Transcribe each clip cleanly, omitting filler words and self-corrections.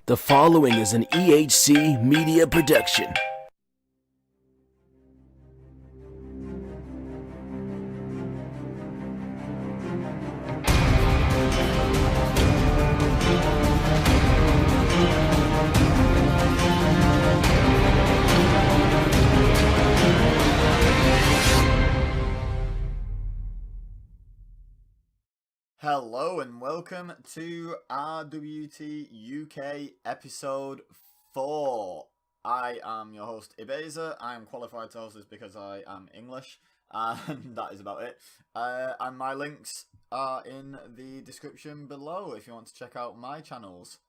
The following is an EHC media production. Hello and welcome to RWT UK episode 4. I am your host Ep4. I am qualified to host this because I am English, and that is about it. And my links are in the description below if you want to check out my channels.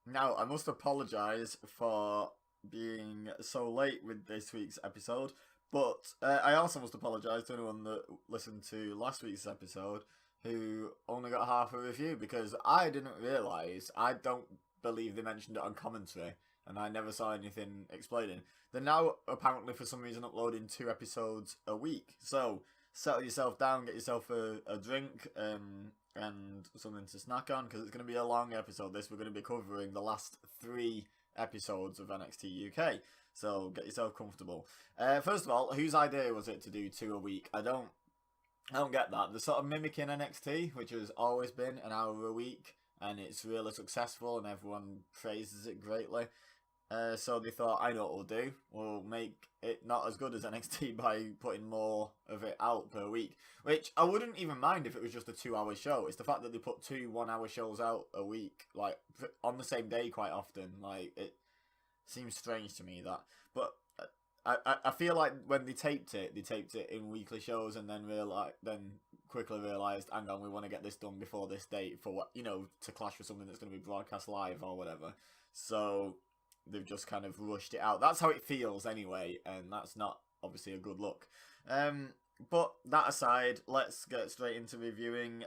Now, I must apologise for being so late with this week's episode, but I also must apologise to anyone that listened to last week's episode who only got half a review, because I didn't realise, I don't believe they mentioned it on commentary, and I never saw anything explaining. They're now apparently for some reason uploading 2 episodes a week, so settle yourself down, get yourself a drink and something to snack on, because it's going to be a long episode. We're going to be covering the last 3 episodes of NXT UK, so get yourself comfortable. First of all, whose idea was it to do 2 a week? I don't get that. They're sort of mimicking NXT, which has always been an hour a week, and it's really successful, and everyone praises it greatly. So they thought, I know what we'll do. We'll make it not as good as NXT by putting more of it out per week. Which I wouldn't even mind if it was just a 2-hour show. It's the fact that they put 2 one-hour shows out a week, like, on the same day quite often. Like, it seems strange to me, that. But I feel like when they taped it in weekly shows, and then quickly realised, hang on, we want to get this done before this date for what, to clash with something that's going to be broadcast live or whatever. So they've just kind of rushed it out. That's how it feels anyway, and that's not obviously a good look. But that aside, let's get straight into reviewing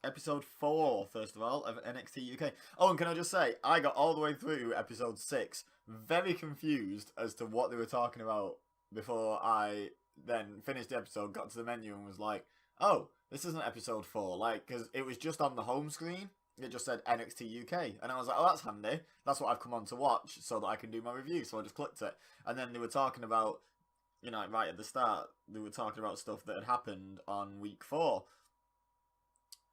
episode 4, first of all, of NXT UK. Oh, and can I just say, I got all the way through episode 6, very confused as to what they were talking about before I then finished the episode, got to the menu and was like, oh, this isn't episode 4, like, because it was just on the home screen. It just said NXT UK, and I was like, oh, that's handy. That's what I've come on to watch so that I can do my review. So I just clicked it, and then they were talking about, right at the start, they were talking about stuff that had happened on week 4,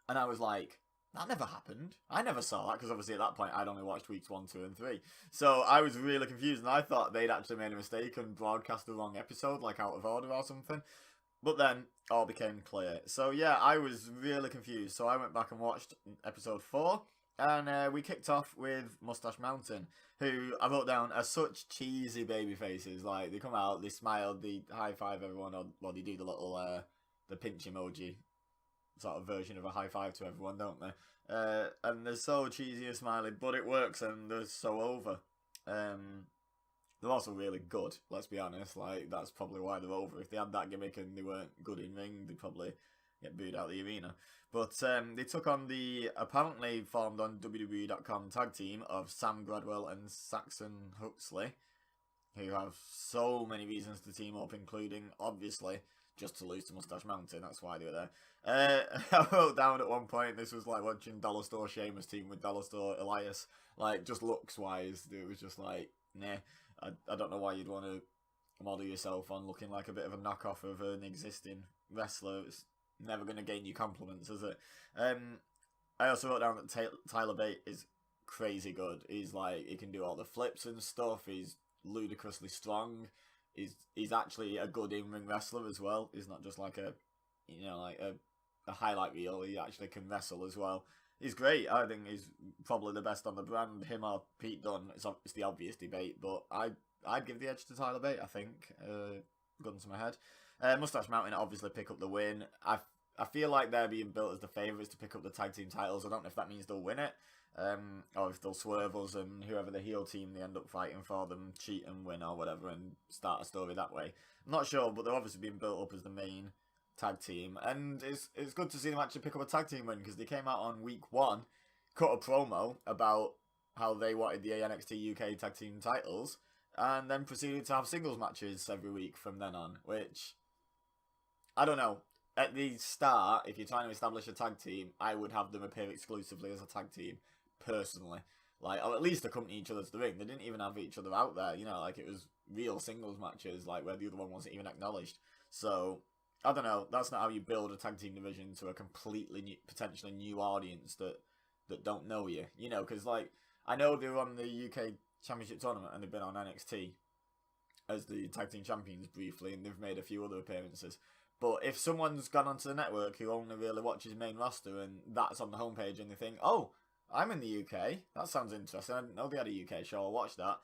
and I was like, that never happened. I never saw that, because obviously at that point I'd only watched weeks 1, 2, and 3. So I was really confused, and I thought they'd actually made a mistake and broadcast the wrong episode, like out of order or something. But then all became clear. So yeah, I was really confused. So I went back and watched episode 4, and we kicked off with Mustache Mountain, who I wrote down as such cheesy baby faces. Like, they come out, they smile, they high five everyone, or they do the little the pinch emoji sort of version of a high five to everyone, don't they? And they're so cheesy and smiley, but it works, and they're so over. They're also really good, let's be honest. Like, that's probably why they're over. If they had that gimmick and they weren't good in ring, they'd probably get booed out of the arena. But they took on the apparently formed on WWE.com tag team of Sam Gradwell and Saxon Huxley, who have so many reasons to team up, including, obviously, just to lose to Mustache Mountain. That's why they were there. I wrote down at one point, this was like watching Dollar Store Sheamus team with Dollar Store Elias. Like, just looks-wise, it was just like, nah. I don't know why you'd want to model yourself on looking like a bit of a knockoff of an existing wrestler. It's never going to gain you compliments, is it? I also wrote down that Tyler Bate is crazy good. He's like, he can do all the flips and stuff. He's ludicrously strong. He's actually a good in-ring wrestler as well. He's not just like a highlight reel. He actually can wrestle as well. He's great. I think he's probably the best on the brand. Him or Pete Dunne. It's the obvious debate, but I'd give the edge to Tyler Bate, I think. Gun to my head. Mustache Mountain obviously pick up the win. I feel like they're being built as the favourites to pick up the tag team titles. I don't know if that means they'll win it, or if they'll swerve us and whoever the heel team they end up fighting for them cheat and win or whatever and start a story that way. I'm not sure, but they're obviously being built up as the main tag team, and it's good to see them actually pick up a tag team win, because they came out on week 1, cut a promo about how they wanted the NXT UK tag team titles, and then proceeded to have singles matches every week from then on, which, I don't know. At the start, if you're trying to establish a tag team, I would have them appear exclusively as a tag team, personally. like, or at least accompany each other to the ring. They didn't even have each other out there, you know, like it was real singles matches, like where the other one wasn't even acknowledged. So I don't know. That's not how you build a tag team division to a completely new, potentially new audience that don't know you, you know, because like I know they were on the UK Championship tournament and they've been on NXT as the tag team champions briefly, and they've made a few other appearances. But if someone's gone onto the network who only really watches main roster and that's on the homepage and they think, oh, I'm in the UK, that sounds interesting, I didn't know they had a UK show, I'll watch that.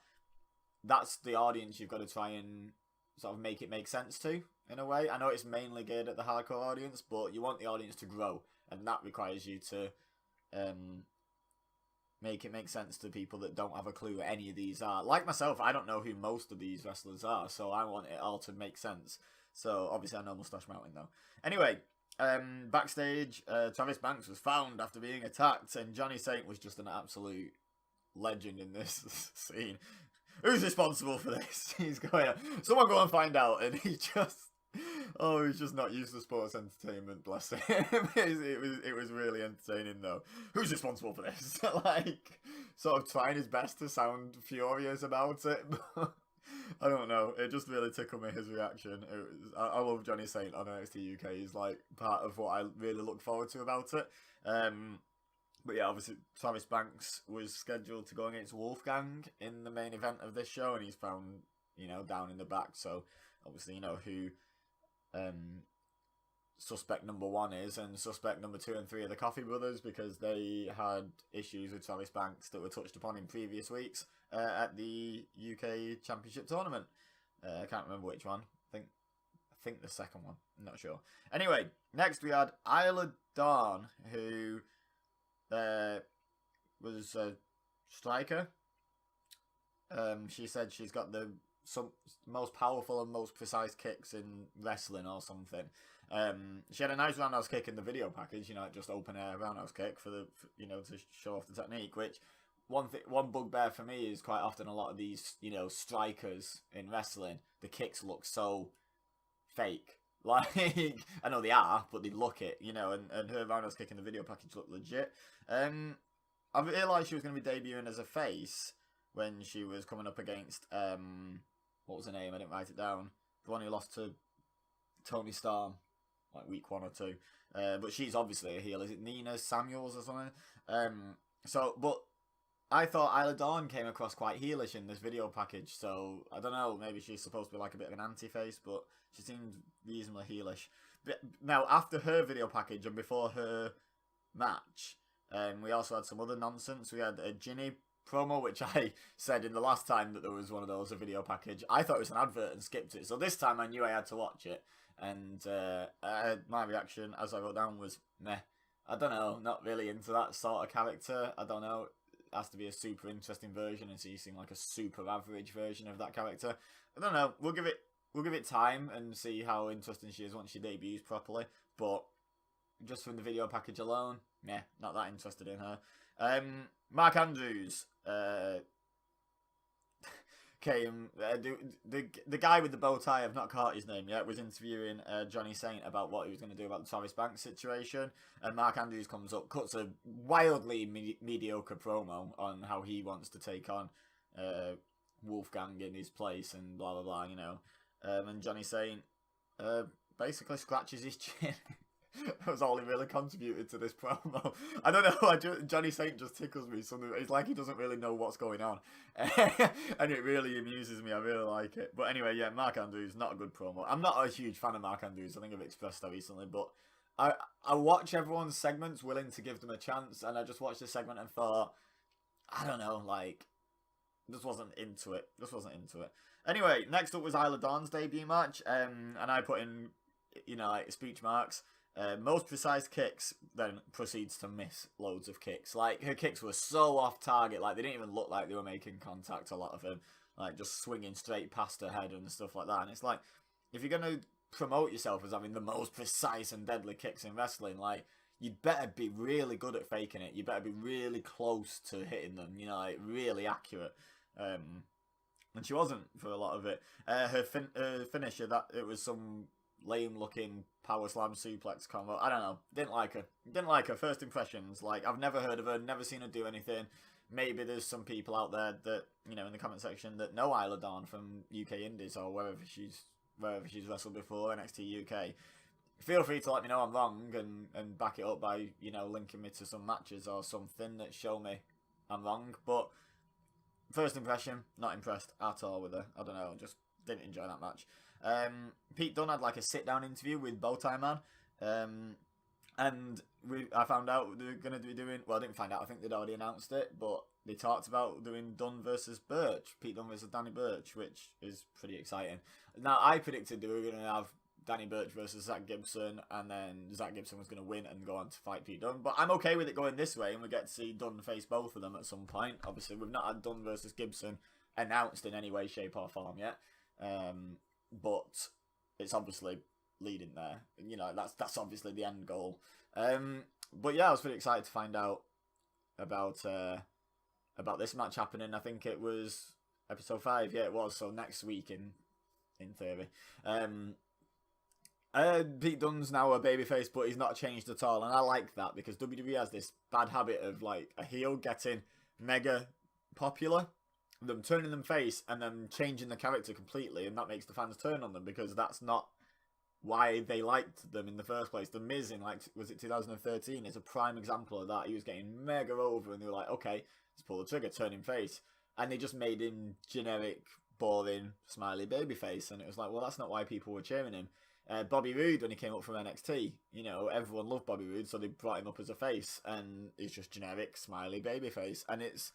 That's the audience you've got to try and sort of make it make sense to, in a way. I know it's mainly geared at the hardcore audience, but you want the audience to grow, and that requires you to make it make sense to people that don't have a clue what any of these are. Like myself, I don't know who most of these wrestlers are, so I want it all to make sense. So, obviously, I know Mustache Mountain, though. Anyway, backstage, Travis Banks was found after being attacked, and Johnny Saint was just an absolute legend in this scene. Who's responsible for this? He's going, someone go and find out, and he just... Oh, he's just not used to sports entertainment, bless him. it was really entertaining, though. Who's responsible for this? Like, sort of trying his best to sound furious about it, but I don't know. It just really tickled me, his reaction. I love Johnny Saint on NXT UK. He's, like, part of what I really look forward to about it. But yeah, obviously, Travis Banks was scheduled to go against Wolfgang in the main event of this show, and he's found, you know, down in the back. So, obviously, you know who suspect number 1 is, and suspect number 2 and 3 are the Coffee Brothers, because they had issues with Travis Banks that were touched upon in previous weeks at the UK Championship tournament. I can't remember which one. I think the second one. I'm not sure. Anyway, next we had Isla Dawn, who was a striker. She said she's got the most powerful and most precise kicks in wrestling or something. She had a nice roundhouse kick in the video package, you know, just open air roundhouse kick you know, to show off the technique, which one bugbear for me is quite often a lot of these, you know, strikers in wrestling, the kicks look so fake. Like, I know they are, but they look it, you know, and her roundhouse kick in the video package looked legit. I realised she was going to be debuting as a face when she was coming up against, what was her name? I didn't write it down. The one who lost to Tony Storm, like week 1 or 2. But she's obviously a heel. Is it Nina Samuels or something? But I thought Isla Dawn came across quite heelish in this video package. So, I don't know, maybe she's supposed to be like a bit of an anti-face, but she seemed reasonably heelish. But now, after her video package and before her match, we also had some other nonsense. We had a Ginny promo, which I said in the last time that there was one of those, a video package. I thought it was an advert and skipped it. So this time I knew I had to watch it. And my reaction, as I wrote down, was meh. I don't know, not really into that sort of character. I don't know. It has to be a super interesting version, and so you seem like a super average version of that character. I don't know. We'll give it time and see how interesting she is once she debuts properly. But just from the video package alone, meh, not that interested in her. Mark Andrews came. The guy with the bow tie, I've not caught his name yet, was interviewing Johnny Saint about what he was going to do about the Travis Banks situation. And Mark Andrews comes up, cuts a wildly mediocre promo on how he wants to take on Wolfgang in his place and blah blah blah, you know. And Johnny Saint basically scratches his chin. That was all he really contributed to this promo. I don't know, Johnny Saint just tickles me. It's like he doesn't really know what's going on. And it really amuses me. I really like it. But anyway, yeah, Mark Andrews, not a good promo. I'm not a huge fan of Mark Andrews. I think I've expressed that recently. But I watch everyone's segments willing to give them a chance. And I just watched this segment and thought, I don't know, like, just wasn't into it. Anyway, next up was Isla Dawn's debut match. And I put in, you know, like, speech marks. Most precise kicks, then proceeds to miss loads of kicks. Like, her kicks were so off target, like, they didn't even look like they were making contact, a lot of them. Like, just swinging straight past her head and stuff like that. And it's like, if you're going to promote yourself as having the most precise and deadly kicks in wrestling, like, you'd better be really good at faking it. You better be really close to hitting them, you know, like, really accurate. And she wasn't for a lot of it. Her finisher, it was some lame-looking power slam suplex combo. I don't know. Didn't like her. First impressions. Like, I've never heard of her, never seen her do anything. maybe there's some people out there that, you know, in the comment section that know Isla Dawn from UK Indies or wherever she's wrestled before, NXT UK. Feel free to let me know I'm wrong and back it up by, you know, linking me to some matches or something that show me I'm wrong. But first impression, not impressed at all with her. I don't know, just didn't enjoy that match. Pete Dunne had like a sit-down interview with Bowtie Man. And I found out they were going to be doing... Well, I didn't find out. I think they'd already announced it. But they talked about doing Dunne versus Birch. Pete Dunne versus Danny Birch, which is pretty exciting. Now, I predicted they were going to have Danny Birch versus Zach Gibson. And then Zach Gibson was going to win and go on to fight Pete Dunne. But I'm okay with it going this way. And we get to see Dunne face both of them at some point. Obviously, we've not had Dunne versus Gibson announced in any way, shape or form yet. But it's obviously leading there, you know, that's obviously the end goal. But yeah, I was pretty excited to find out about this match happening. I think it was episode 5. Yeah, it was. So next week in theory. Pete Dunne's now a babyface, but he's not changed at all, and I like that because WWE has this bad habit of like a heel getting mega popular, them turning them face, and then changing the character completely, and that makes the fans turn on them because that's not why they liked them in the first place. The Miz in, like, was it 2013, is a prime example of that. He was getting mega over and they were like, okay, let's pull the trigger, turn him face. And they just made him generic, boring, smiley babyface. And it was like, well, that's not why people were cheering him. Bobby Roode, when he came up from NXT, you know, everyone loved Bobby Roode, so they brought him up as a face. And he's just generic, smiley babyface. And it's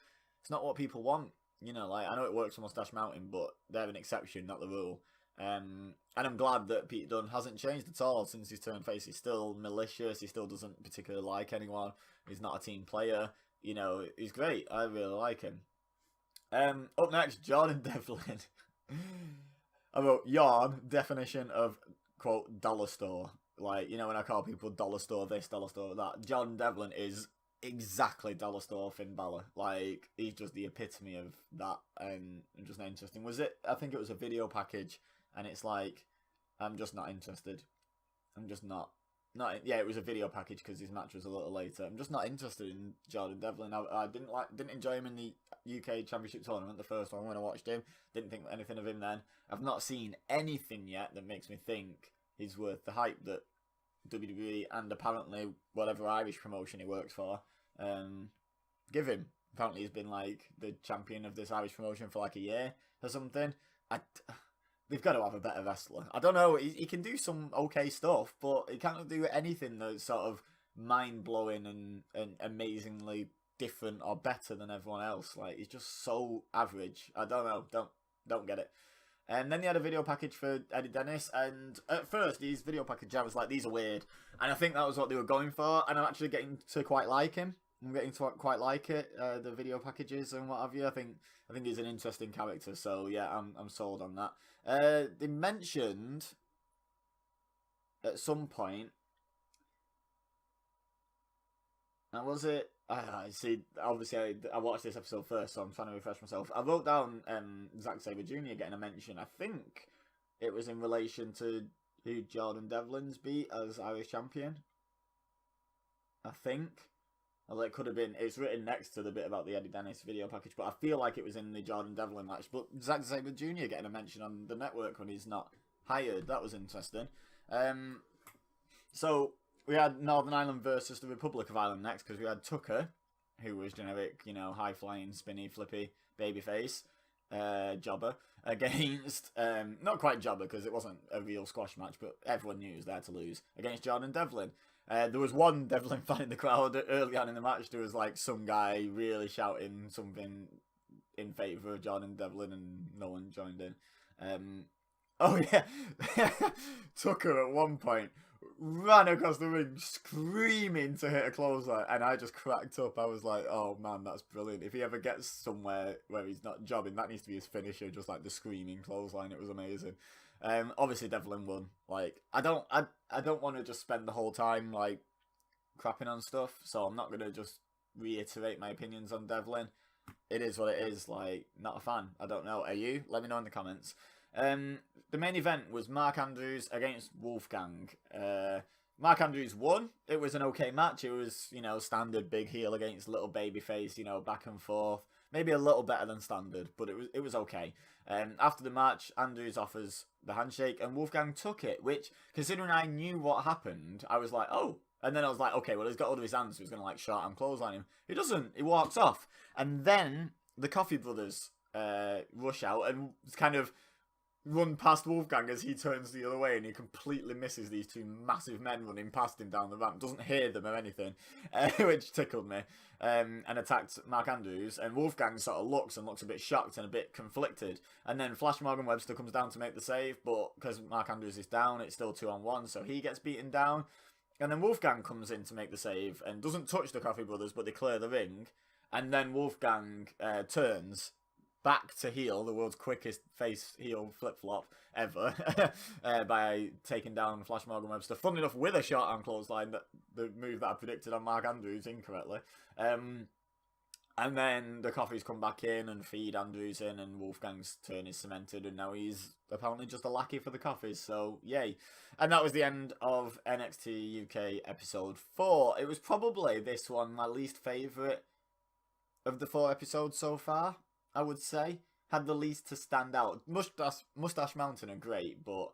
not what people want. You know, like, I know it works for Mustache Mountain, but they're an exception, not the rule. And I'm glad that Pete Dunne hasn't changed at all since he's turned face. He's still malicious. He still doesn't particularly like anyone. He's not a team player. You know, he's great. I really like him. Up next, Jordan Devlin. I wrote, yawn, definition of, quote, dollar store. Like, you know, when I call people dollar store this, dollar store that. Jordan Devlin is exactly dollar store Finn Balor. Like, he's just the epitome of that. And just not interesting. Was it? I think it was a video package. And it's like, I'm just not interested. I'm just not. Yeah, it was a video package because his match was a little later. I'm just not interested in Jordan Devlin. I didn't enjoy him in the UK Championship tournament, the first one when I watched him. Didn't think anything of him then. I've not seen anything yet that makes me think he's worth the hype that WWE and apparently whatever Irish promotion he works for give him. Apparently he's been like the champion of this Irish promotion for like a year or something. They've got to have a better wrestler. I don't know. He can do some okay stuff, but he can't do anything that's sort of mind-blowing and amazingly different or better than everyone else. Like, he's just so average. I don't know. Don't get it. And then they had a video package for Eddie Dennis, and at first, these video packages, I was like, these are weird. And I think that was what they were going for, and I'm actually getting to quite like him. I'm getting to quite like it, the video packages and what have you. I think he's an interesting character, so yeah, I'm sold on that. They mentioned at some point, and was it? See, obviously I watched this episode first, so I'm trying to refresh myself. I wrote down Zack Sabre Jr. getting a mention. I think it was in relation to who Jordan Devlin's beat as Irish champion. I think. Although it could have been, it's written next to the bit about the Eddie Dennis video package, but I feel like it was in the Jordan Devlin match. But Zack Sabre Jr. getting a mention on the network when he's not hired, that was interesting. So we had Northern Ireland versus the Republic of Ireland next, because we had Tucker, who was generic, you know, high-flying, spinny, flippy, babyface, jobber, against, not quite jobber, because it wasn't a real squash match, but everyone knew he was there to lose, against Jordan Devlin. There was one Devlin fan in the crowd early on in the match. There was like some guy really shouting something in favour of Jordan Devlin, and no one joined in. Oh yeah, Tucker at one point ran across the ring screaming to hit a clothesline, and I just cracked up. I was like, oh man, that's brilliant. If he ever gets somewhere where he's not jobbing, that needs to be his finisher, just like the screaming clothesline. It was amazing. Obviously Devlin won. Like, I don't want to just spend the whole time like crapping on stuff, so I'm not gonna just reiterate my opinions on Devlin. It is what it is. Like, not a fan. I don't know. Are you? Let me know in the comments. The main event was Mark Andrews against Wolfgang. Mark Andrews won. It was an okay match. It was, you know, standard big heel against little baby face, you know, back and forth. Maybe a little better than standard, but it was okay. After the match, Andrews offers the handshake, and Wolfgang took it, which, considering I knew what happened, I was like, oh. And then I was like, okay, well, he's got all of his hands, so he's going to, like, short arm clothesline him. He doesn't. He walks off. And then the Coffee Brothers rush out and kind of run past Wolfgang as he turns the other way, and he completely misses these two massive men running past him down the ramp. Doesn't hear them or anything, which tickled me, and attacked Mark Andrews. And Wolfgang sort of looks a bit shocked and a bit conflicted. And then Flash Morgan Webster comes down to make the save, but because Mark Andrews is down, it's still 2-on-1, so he gets beaten down. And then Wolfgang comes in to make the save and doesn't touch the Coffee Brothers, but they clear the ring. And then Wolfgang turns back to heel, the world's quickest face heel flip-flop ever, by taking down Flash Morgan Webster. Fun enough, with a short arm clothesline, the move that I predicted on Mark Andrews incorrectly. And then the Coffees come back in and feed Andrews in, and Wolfgang's turn is cemented, and now he's apparently just a lackey for the Coffees, so yay. And that was the end of NXT UK episode 4. It was probably, this one, my least favourite of the 4 episodes so far, I would say. Had the least to stand out. Mustache Mountain are great, but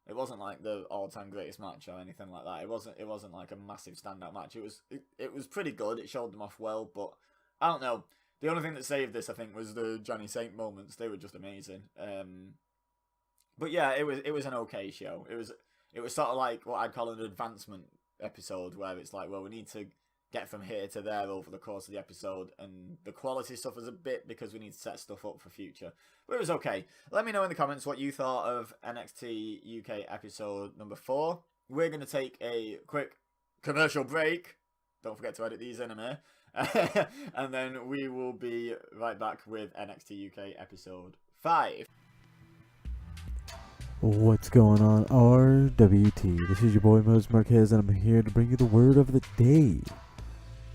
it wasn't like the all-time greatest match or anything like that. It wasn't like a massive standout match. It was pretty good. It showed them off well, but I don't know. The only thing that saved this, I think, was the Johnny Saint moments. They were just amazing. But yeah, it was an okay show. It was sort of like what I'd call an advancement episode, where it's like, well, we need to get from here to there over the course of the episode, and the quality suffers a bit because we need to set stuff up for future. But it was okay. Let me know in the comments what you thought of NXT UK episode number 4. We're going to take a quick commercial break. Don't forget to edit these in a minute. And then we will be right back with NXT UK episode 5. What's going on, RWT? This is your boy Moses Marquez, and I'm here to bring you the word of the day.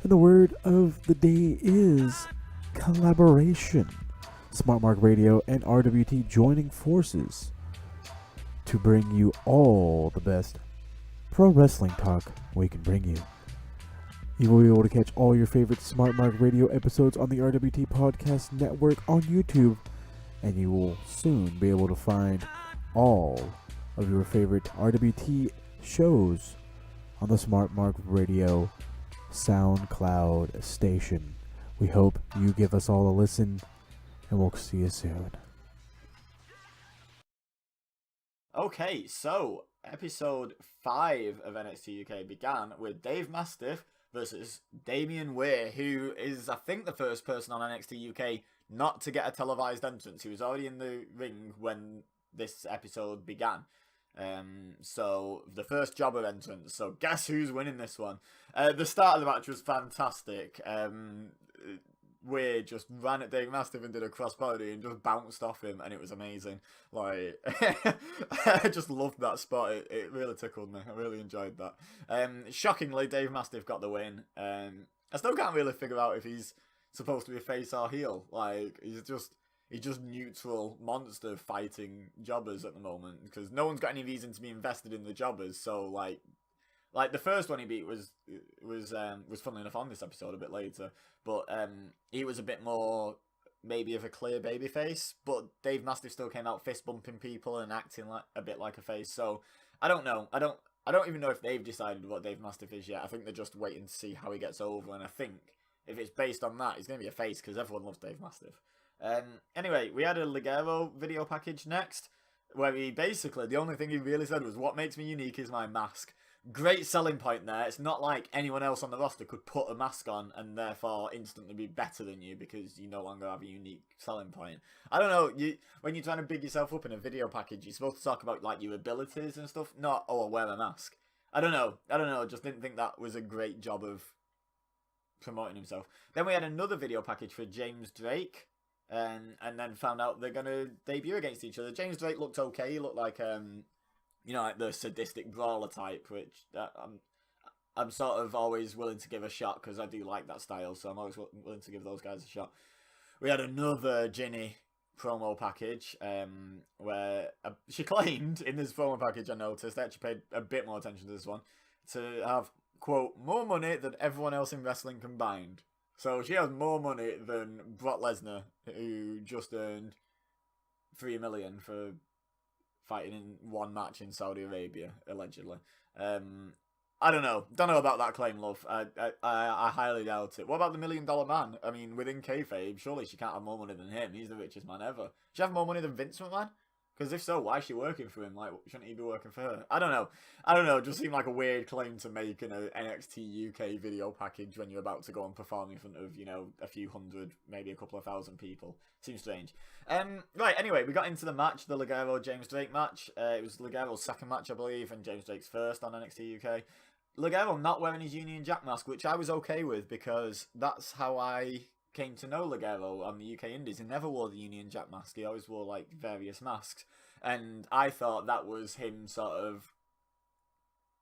And the word of the day is collaboration. Smart Mark Radio and RWT joining forces to bring you all the best pro wrestling talk we can bring you. You will be able to catch all your favorite Smart Mark Radio episodes on the RWT Podcast Network on YouTube, and you will soon be able to find all of your favorite RWT shows on the Smart Mark Radio SoundCloud station. We hope you give us all a listen, and we'll see you soon. Okay, so episode 5 of NXT UK began with Dave Mastiff versus Damian Ware, who is, I think, the first person on NXT UK not to get a televised entrance. He was already in the ring when this episode began. So the first jobber entrance. So guess who's winning this one? The start of the match was fantastic. Ware just ran at Dave Mastiff and did a crossbody and just bounced off him, and it was amazing. Like, I just loved that spot. It really tickled me. I really enjoyed that. Shockingly, Dave Mastiff got the win. I still can't really figure out if he's supposed to be a face or heel. Like, he's just neutral monster fighting jobbers at the moment, because no one's got any reason to be invested in the jobbers. So like the first one he beat was funnily enough on this episode a bit later, but he was a bit more maybe of a clear baby face, but Dave Mastiff still came out fist bumping people and acting like a bit like a face. So I don't know. I don't even know if they've decided what Dave Mastiff is yet. I think they're just waiting to see how he gets over, and I think if it's based on that, he's going to be a face because everyone loves Dave Mastiff. Anyway, we had a Ligero video package next, where he basically, the only thing he really said was, what makes me unique is my mask. Great selling point there. It's not like anyone else on the roster could put a mask on and therefore instantly be better than you because you no longer have a unique selling point. I don't know, when you're trying to big yourself up in a video package, you're supposed to talk about like your abilities and stuff, not, oh, I'll wear a mask. I don't know, just didn't think that was a great job of promoting himself. Then we had another video package for James Drake, and then found out they're going to debut against each other. James Drake looked okay. He looked like, like the sadistic brawler type, which I'm sort of always willing to give a shot because I do like that style, so I'm always willing to give those guys a shot. We had another Ginny promo package, where she claimed in this promo package, I noticed, I actually paid a bit more attention to this one, to have, quote, more money than everyone else in wrestling combined. So she has more money than Brock Lesnar, who just earned $3 million for fighting in one match in Saudi Arabia, allegedly. I don't know. Don't know about that claim, love. I highly doubt it. What about the $1 Million Man? I mean, within kayfabe, surely she can't have more money than him. He's the richest man ever. She have more money than Vince McMahon? Because if so, why is she working for him? Like, shouldn't he be working for her? I don't know. It just seemed like a weird claim to make in an NXT UK video package when you're about to go and perform in front of, a few hundred, maybe a couple of thousand people. Seems strange. Right, anyway, we got into the match, the Ligero-James Drake match. It was Ligero's second match, I believe, and James Drake's first on NXT UK. Ligero not wearing his Union Jack mask, which I was okay with because that's how I came to know Ligero on the UK Indies. He never wore the Union Jack mask. He always wore like various masks, and I thought that was him sort of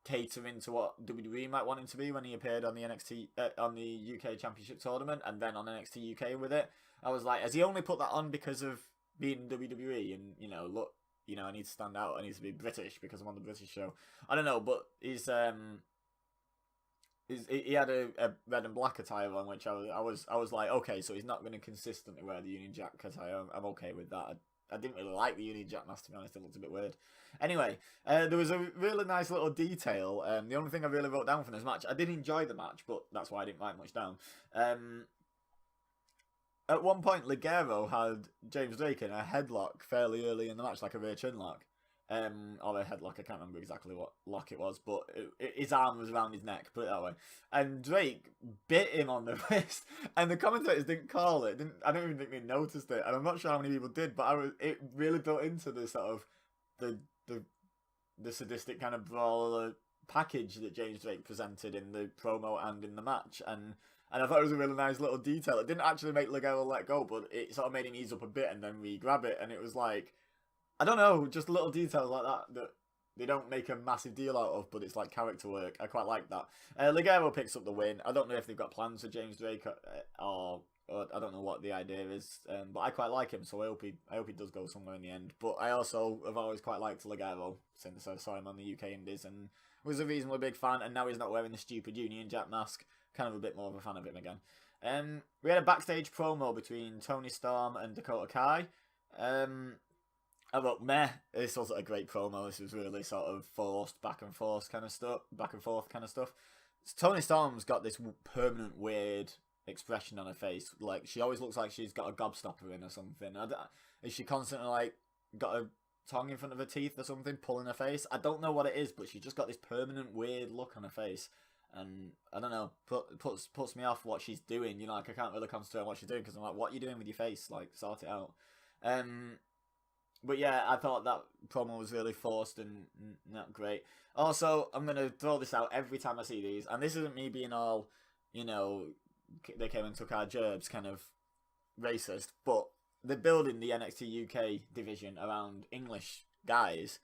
catering to what WWE might want him to be when he appeared on the NXT on the UK Championship tournament and then on NXT UK with it. I was like, has he only put that on because of being WWE and look, I need to stand out. I need to be British because I'm on the British show. I don't know, but he had a red and black attire on, which I was like, okay, so he's not going to consistently wear the Union Jack attire. I'm okay with that. I didn't really like the Union Jack mask, to be honest. It looked a bit weird. Anyway, there was a really nice little detail. The only thing I really wrote down from this match, I did enjoy the match, but that's why I didn't write much down. At one point, Ligero had James Drake in a headlock fairly early in the match, like a rear chin lock. Or a headlock, I can't remember exactly what lock it was, but his arm was around his neck, put it that way. And Drake bit him on the wrist, and the commentators didn't call it. I don't even think they noticed it, and I'm not sure how many people did, but it really built into the sort of the sadistic kind of brawler package that James Drake presented in the promo and in the match, and I thought it was a really nice little detail. It didn't actually make Ligero let go, but it sort of made him ease up a bit and then re-grab it, and it was like, I don't know, just little details like that they don't make a massive deal out of, but it's like character work. I quite like that. Ligero picks up the win. I don't know if they've got plans for James Drake or I don't know what the idea is, but I quite like him, so I hope he does go somewhere in the end. But I also have always quite liked Ligero since I saw him on the UK Indies and was a reasonably big fan, and now he's not wearing the stupid Union Jack mask. Kind of a bit more of a fan of him again. We had a backstage promo between Tony Storm and Dakota Kai. I wrote, meh, this wasn't a great promo. This was really sort of forced back and forth kind of stuff. Tony Storm's got this permanent weird expression on her face. Like, she always looks like she's got a gobstopper in or something. Is she constantly like got a tongue in front of her teeth or something, pulling her face? I don't know what it is, but she's just got this permanent weird look on her face. And I don't know, puts me off what she's doing. Like I can't really concentrate on what she's doing because I'm like, what are you doing with your face? Like, sort it out. But yeah, I thought that promo was really forced and not great. Also, I'm going to throw this out every time I see these, and this isn't me being all, they came and took our gerbs kind of racist, but they're building the NXT UK division around English guys.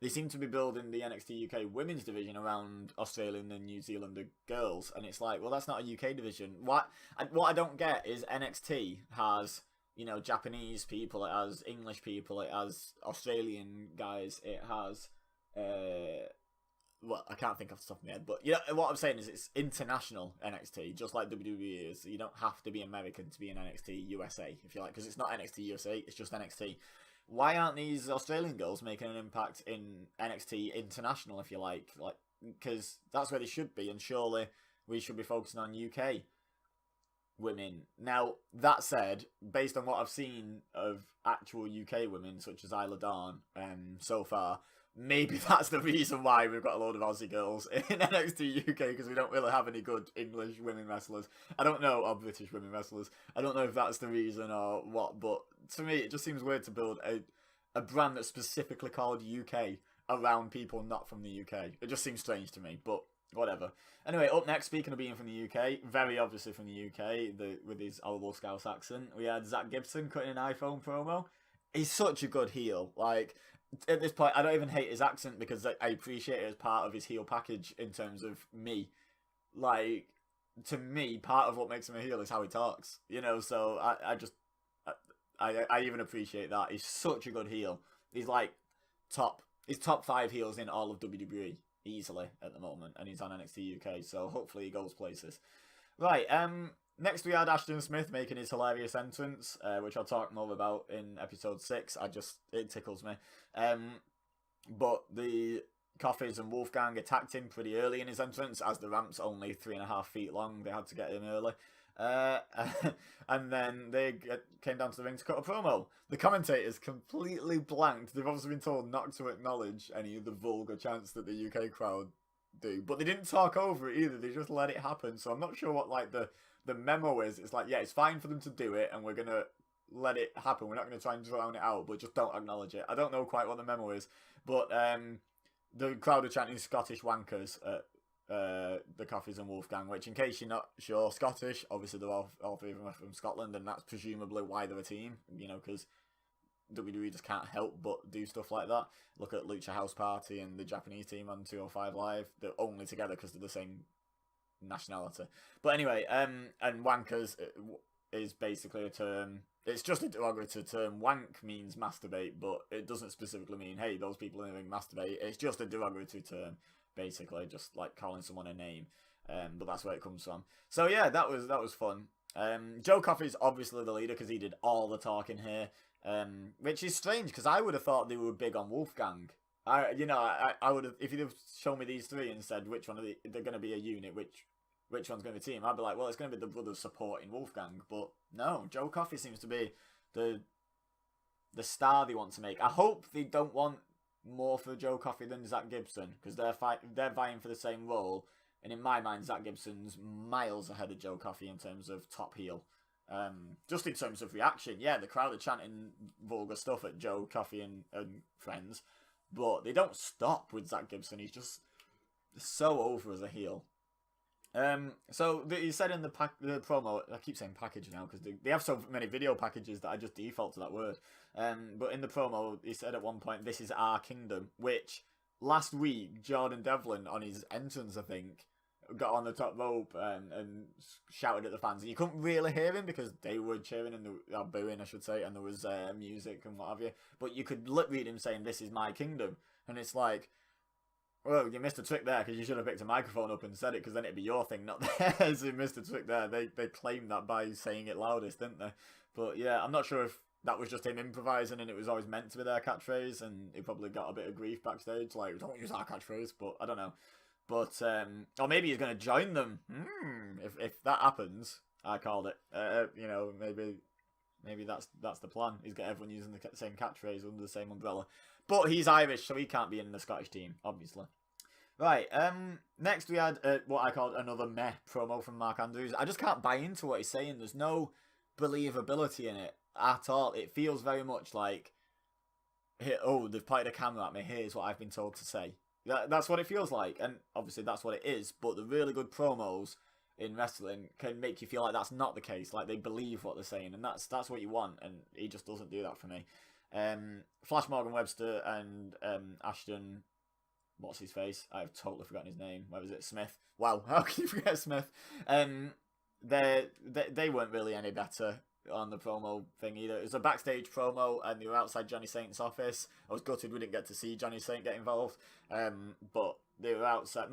They seem to be building the NXT UK women's division around Australian and New Zealander girls, and it's like, well, that's not a UK division. What I don't get is NXT has, Japanese people, it has English people, it has Australian guys, it has, well, I can't think off the top of my head, but what I'm saying is it's international NXT, just like WWE is. You don't have to be American to be in NXT USA, if you like, because it's not NXT USA, it's just NXT. Why aren't these Australian girls making an impact in NXT International, if you like? Because that's where they should be, and surely we should be focusing on UK women. Now, that said, based on what I've seen of actual UK women, such as Isla Dawn, so far, maybe that's the reason why we've got a load of Aussie girls in NXT UK, because we don't really have any good English women wrestlers. I don't know, or British women wrestlers. I don't know if that's the reason or what, but to me, it just seems weird to build a brand that's specifically called UK around people not from the UK. It just seems strange to me, but whatever. Anyway, up next, speaking of being from the UK, very obviously from the UK, with his horrible Scouse accent, we had Zach Gibson cutting an iPhone promo. He's such a good heel. Like, at this point, I don't even hate his accent because I appreciate it as part of his heel package in terms of me. Like, to me, part of what makes him a heel is how he talks. So I even appreciate that. He's such a good heel. He's like top 5 heels in all of WWE. easily at the moment, and he's on NXT UK, so hopefully he goes places. Right, next we had Ashton Smith making his hilarious entrance, which I'll talk more about in episode 6. It tickles me. But the Coffees and Wolfgang attacked him pretty early in his entrance, as the ramp's only 3.5 feet long. They had to get him early. And then they came down to the ring to cut a promo. The commentators completely blanked. They've obviously been told not to acknowledge any of the vulgar chants that the UK crowd do, but they didn't talk over it either. They just let it happen. So I'm not sure what like the memo is. It's like, yeah, it's fine for them to do it, and we're gonna let it happen. We're not gonna try and drown it out, but just don't acknowledge it. I don't know quite what the memo is, but the crowd are chanting Scottish wankers at the Coffees and Wolfgang, which, in case you're not sure, Scottish, obviously they're all three of them are from Scotland, and that's presumably why they're a team, you know, because WWE just can't help but do stuff like that. Look at Lucha House Party and the Japanese team on 205 Live. They're only together because they're the same nationality. But anyway, and wankers is basically a term. It's just a derogatory term. Wank means masturbate, but it doesn't specifically mean, hey, those people in the ring masturbate. It's just a derogatory term, basically, just like calling someone a name. But that's where it comes from. So yeah, that was fun. Joe Coffey's obviously the leader because he did all the talking here, which is strange because I would have thought they were big on Wolfgang. I would have, if you'd have shown me these three and said which one they're going to be a unit, which one's going to be a team, I'd be like, well, it's going to be the brothers supporting Wolfgang. But no, Joe Coffey seems to be the star they want to make. I hope they don't want more for Joe Coffey than Zach Gibson, because they're vying for the same role, and in my mind, Zach Gibson's miles ahead of Joe Coffey in terms of top heel. Just in terms of reaction, yeah, the crowd are chanting vulgar stuff at Joe Coffey and friends, but they don't stop with Zach Gibson. He's just so over as a heel. So he said in the promo, I keep saying package now because they have so many video packages that I just default to that word. But in the promo, he said at one point, "This is our kingdom," which last week Jordan Devlin on his entrance, I think, got on the top rope and shouted at the fans, and you couldn't really hear him because they were cheering and booing, I should say, and there was music and what have you. But you could lip read him saying, "This is my kingdom," and it's like, well, you missed a trick there because you should have picked a microphone up and said it, because then it'd be your thing, not theirs. You missed a trick there. They claimed that by saying it loudest, didn't they? But yeah, I'm not sure if that was just him improvising and it was always meant to be their catchphrase, and he probably got a bit of grief backstage, like, don't use our catchphrase, but I don't know. But, or maybe he's going to join them. If that happens, I called it. Maybe that's the plan. He's got everyone using the same catchphrase under the same umbrella. But he's Irish, so he can't be in the Scottish team, obviously. Right, next we had what I called another meh promo from Mark Andrews. I just can't buy into what he's saying. There's no believability in it at all. It feels very much like, they've pointed a camera at me, here's what I've been told to say. That's what it feels like, and obviously that's what it is, but the really good promos in wrestling can make you feel like that's not the case, like they believe what they're saying, and that's what you want, and he just doesn't do that for me. Flash Morgan Webster and Ashton, what's his face? I've totally forgotten his name. Where was it? Smith. Wow, how can you forget Smith? They weren't really any better on the promo thing either. It was a backstage promo, and they were outside Johnny Saint's office. I was gutted we didn't get to see Johnny Saint get involved, but they were outside.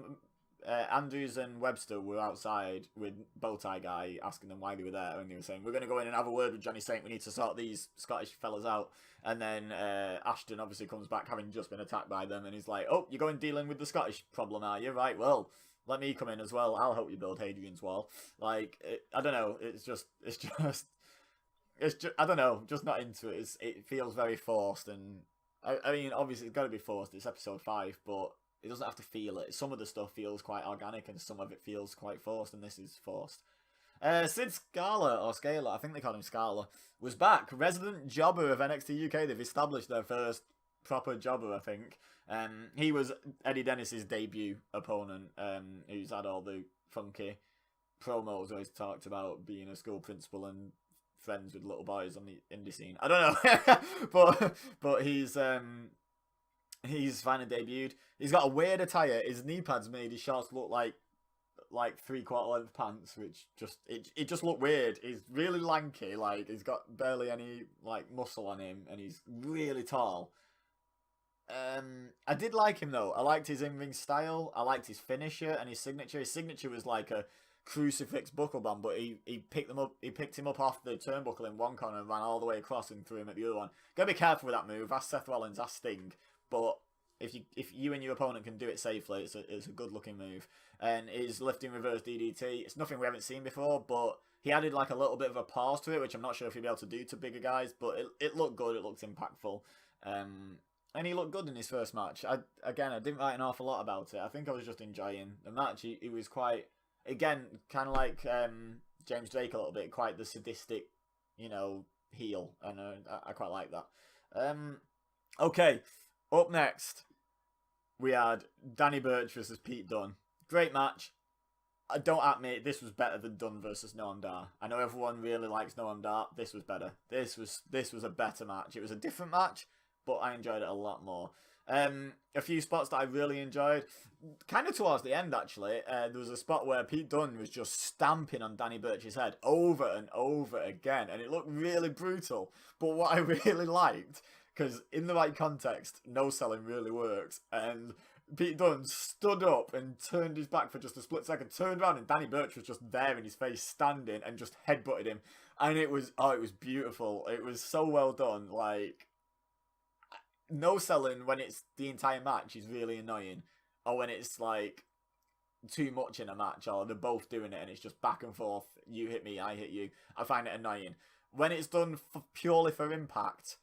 Andrews and Webster were outside with Bowtie Guy asking them why they were there, and they were saying, we're going to go in and have a word with Johnny Saint, we need to sort these Scottish fellas out. And then Ashton obviously comes back having just been attacked by them, and he's like, oh, you're going dealing with the Scottish problem, are you? Right, well, let me come in as well, I'll help you build Hadrian's Wall. Like, I don't know, it's just I don't know, just not into it. It feels very forced, and I mean, obviously it's got to be forced, it's episode 5, but it doesn't have to feel it. Some of the stuff feels quite organic, and some of it feels quite forced, and this is forced. Sid Scala, I think they called him Scala, was back. Resident jobber of NXT UK. They've established their first proper jobber, I think. He was Eddie Dennis's debut opponent, who's had all the funky promos where he's talked about being a school principal and friends with little boys on the indie scene. I don't know, but he's finally debuted. He's got a weird attire. His knee pads made his shorts look like 3/4 length pants, which it just looked weird. He's really lanky, like he's got barely any like muscle on him, and he's really tall. I did like him though. I liked his in-ring style. I liked his finisher and his signature. His signature was like a crucifix buckle bomb, but he picked them up. He picked him up off the turnbuckle in one corner and ran all the way across and threw him at the other one. Gotta be careful with that move. Ask Seth Rollins, ask Sting, but if you and your opponent can do it safely, it's a good looking move. And his lifting reverse DDT, it's nothing we haven't seen before, but he added like a little bit of a pause to it, which I'm not sure if he'll be able to do to bigger guys, but it looked good. It looked impactful. And he looked good in his first match. I didn't write an awful lot about it. I think I was just enjoying the match. He was quite, again, kind of like James Drake a little bit, quite the sadistic, heel, and I quite like that. Okay, up next, we had Danny Burch versus Pete Dunne. Great match. Don't at me, this was better than Dunne versus Noam Dar. I know everyone really likes Noam Dar. This was better. This was a better match. It was a different match, but I enjoyed it a lot more. A few spots that I really enjoyed, kind of towards the end actually. There was a spot where Pete Dunne was just stamping on Danny Burch's head over and over again, and it looked really brutal. But what I really liked, because in the right context, no selling really works, and Pete Dunne stood up and turned his back for just a split second, turned around, and Danny Burch was just there in his face, standing, and just headbutted him. And it was beautiful. It was so well done. Like, no selling when it's the entire match is really annoying, or when it's like too much in a match, or they're both doing it and it's just back and forth, you hit me, I hit you. I find it annoying. When it's done purely for impact,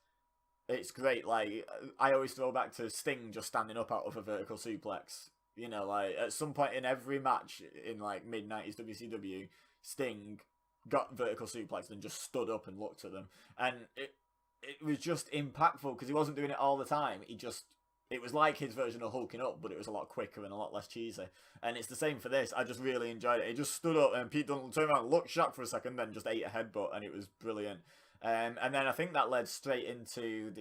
it's great. Like, I always throw back to Sting just standing up out of a vertical suplex. Like at some point in every match in like mid-90s WCW, Sting got vertical suplex and just stood up and looked at them, and it was just impactful because he wasn't doing it all the time. It was like his version of hulking up, but it was a lot quicker and a lot less cheesy. And it's the same for this. I just really enjoyed it. He just stood up and Pete Dunne turned around, looked shocked for a second, then just ate a headbutt, and it was brilliant. And then I think that led straight into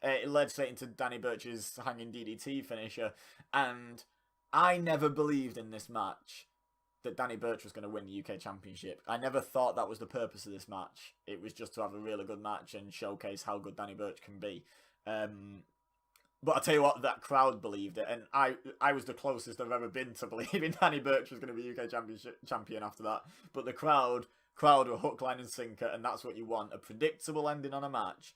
Danny Burch's hanging DDT finisher. And I never believed in this match that Danny Burch was going to win the UK Championship. I never thought that was the purpose of this match. It was just to have a really good match and showcase how good Danny Burch can be. But I tell you what, that crowd believed it, and I was the closest I've ever been to believing Danny Burch was going to be UK champion after that. But the crowd were hook, line, and sinker, and that's what you want. A predictable ending on a match.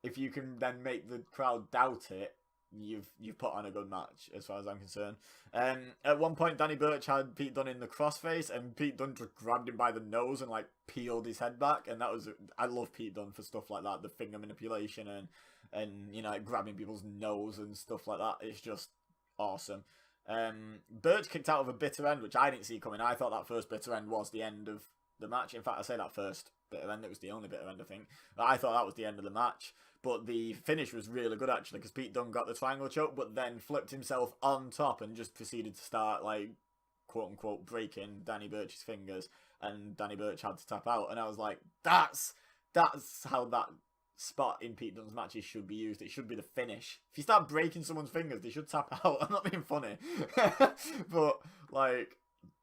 If you can then make the crowd doubt it, you've put on a good match, as far as I'm concerned. At one point, Danny Burch had Pete Dunne in the crossface, and Pete Dunne just grabbed him by the nose and like peeled his head back. And I love Pete Dunne for stuff like that, the finger manipulation and like grabbing people's nose and stuff like that. It's just awesome. Burch kicked out of a bitter end, which I didn't see coming. I thought that first bitter end was the end of the match. In fact, I say that first bitter end, it was the only bitter end, I think. But I thought that was the end of the match. But the finish was really good, actually, because Pete Dunne got the triangle choke, but then flipped himself on top and just proceeded to start, like, quote-unquote, breaking Danny Burch's fingers, and Danny Burch had to tap out. And I was like, that's how that spot in Pete Dunne's matches should be used. It should be the finish. If you start breaking someone's fingers, they should tap out. I'm not being funny. But, like,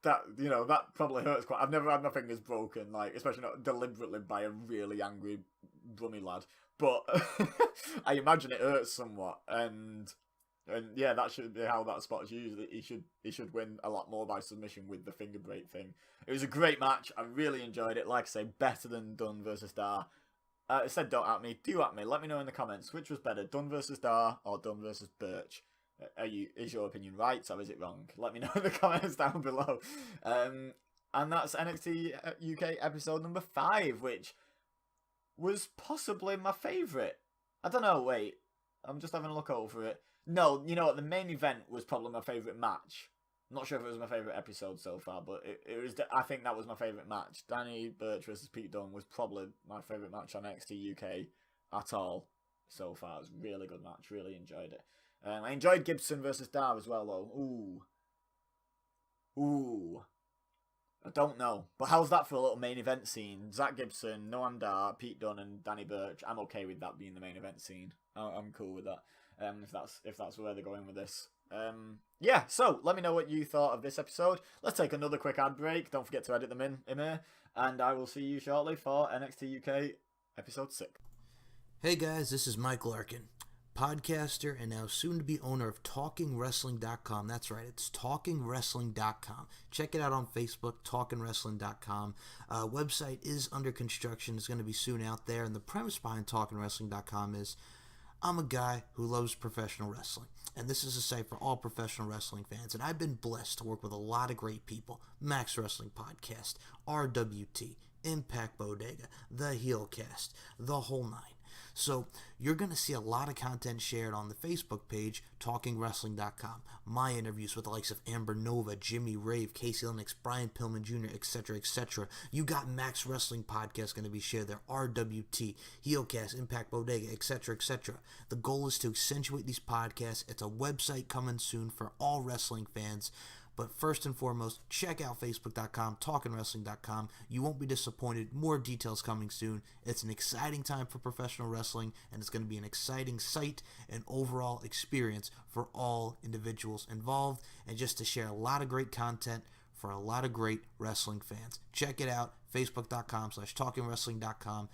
that probably hurts quite. I've never had my fingers broken, like, especially not deliberately by a really angry brummy lad. But I imagine it hurts somewhat, and yeah, that should be how that spot's used. He should win a lot more by submission with the finger break thing. It was a great match. I really enjoyed it. Like I say, better than Dunne versus Dar. I said don't at me. Do at me. Let me know in the comments which was better, Dunne versus Dar or Dunne versus Burch. Is your opinion right or is it wrong? Let me know in the comments down below. And that's NXT UK episode number 5, which was possibly my favourite. I don't know, wait. I'm just having a look over it. No, you know what? The main event was probably my favourite match. I'm not sure if it was my favourite episode so far, but it was. I think that was my favourite match. Danny Burch versus Pete Dunne was probably my favourite match on NXT UK at all so far. It was a really good match. Really enjoyed it. I enjoyed Gibson versus Dar as well, though. Ooh. I don't know. But how's that for a little main event scene? Zach Gibson, Noam Dar, Pete Dunne, and Danny Burch. I'm okay with that being the main event scene. I'm cool with that. If that's where they're going with this. Yeah, so let me know what you thought of this episode. Let's take another quick ad break. Don't forget to edit them in here. And I will see you shortly for NXT UK episode 6. Hey guys, this is Mike Larkin. podcaster, and now soon to be owner of TalkingWrestling.com. That's right, it's TalkingWrestling.com. Check it out on Facebook, TalkingWrestling.com. Website is under construction. It's going to be soon out there. And the premise behind TalkingWrestling.com is I'm a guy who loves professional wrestling, and this is a site for all professional wrestling fans, and I've been blessed to work with a lot of great people. Max Wrestling Podcast, RWT, Impact Bodega, The Heelcast, the whole nine. So you're going to see a lot of content shared on the Facebook page, TalkingWrestling.com. My interviews with the likes of Amber Nova, Jimmy Rave, Casey Lennox, Brian Pillman Jr., etc., etc. You got Max Wrestling Podcast going to be shared there, RWT, Heelcast, Impact Bodega, etc., etc. The goal is to accentuate these podcasts. It's a website coming soon for all wrestling fans. But first and foremost, check out Facebook.com, TalkingWrestling.com. You won't be disappointed. More details coming soon. It's an exciting time for professional wrestling, and it's going to be an exciting site and overall experience for all individuals involved, and just to share a lot of great content for a lot of great wrestling fans. Check it out, Facebook.com/TalkingWrestling.com.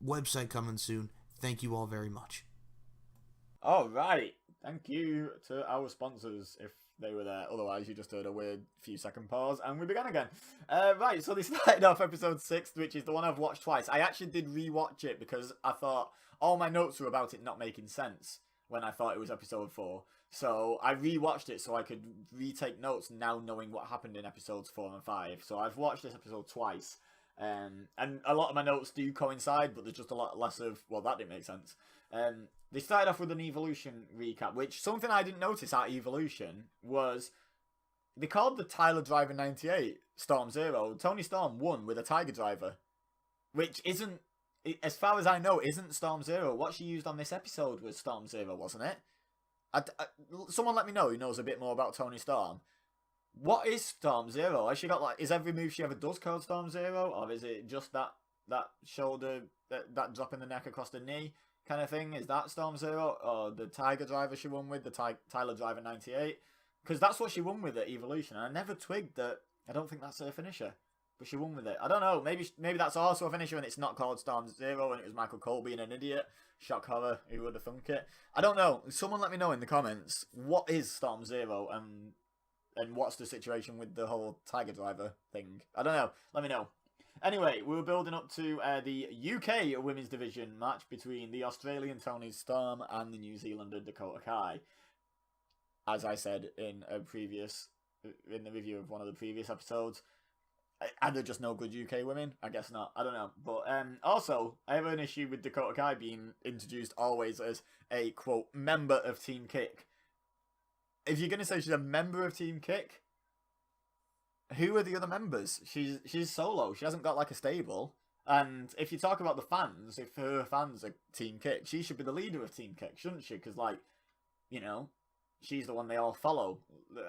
Website coming soon. Thank you all very much. All right. Thank you to our sponsors, if they were there. Otherwise, you just heard a weird few second pause, and we began again. Right, so they started off episode 6, which is the one I've watched twice. I actually did rewatch it because I thought all my notes were about it not making sense when I thought it was episode 4. So I rewatched it so I could retake notes now knowing what happened in episodes 4 and 5. So I've watched this episode twice. And a lot of my notes do coincide, but there's just a lot less of, well, that didn't make sense. They started off with an Evolution recap, which something I didn't notice at Evolution was they called the Tyler Driver 98 Storm Zero. Tony Storm won with a Tiger Driver, which isn't, as far as I know, isn't Storm Zero. What she used on this episode was Storm Zero, wasn't it? Someone let me know who knows a bit more about Tony Storm. What is Storm Zero? Has she got, like, is every move she ever does called Storm Zero, or is it just that shoulder, that drop in the neck across the knee kind of thing? Is that Storm Zero, or the Tiger Driver she won with, the Tyler Driver 98? Because that's what she won with at Evolution, and I never twigged that. I don't think that's her finisher, but she won with it. I don't know. Maybe that's also a finisher, and it's not called Storm Zero, and it was Michael Cole being an idiot. Shock horror. Who would have thunk it? I don't know. Someone let me know in the comments. What is Storm Zero, and what's the situation with the whole Tiger Driver thing? I don't know. Let me know. Anyway, we were building up to the UK Women's Division match between the Australian Tony Storm and the New Zealander Dakota Kai. As I said in the review of one of the previous episodes, are there just no good UK women? I guess not. I don't know. But also, I have an issue with Dakota Kai being introduced always as a, quote, member of Team Kick. If you're going to say she's a member of Team Kick, who are the other members? She's solo. She hasn't got, like, a stable. And if you talk about the fans, if her fans are Team Kick, she should be the leader of Team Kick, shouldn't she? Because, like, you know, she's the one they all follow.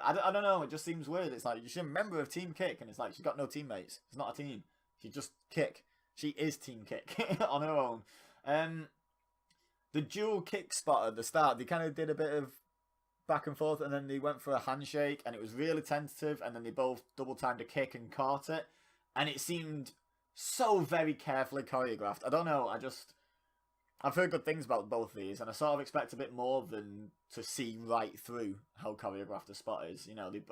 I don't know. It just seems weird. It's like, she's a member of Team Kick, and it's like, she's got no teammates. It's not a team. She's just Kick. She is Team Kick on her own. The dual kick spot at the start, they kind of did a bit of back and forth, and then they went for a handshake, and it was really tentative, and then they both double-timed a kick and caught it, and it seemed so very carefully choreographed. I don't know, I've heard good things about both of these, and I sort of expect a bit more than to see right through how choreographed the spot is. You know, they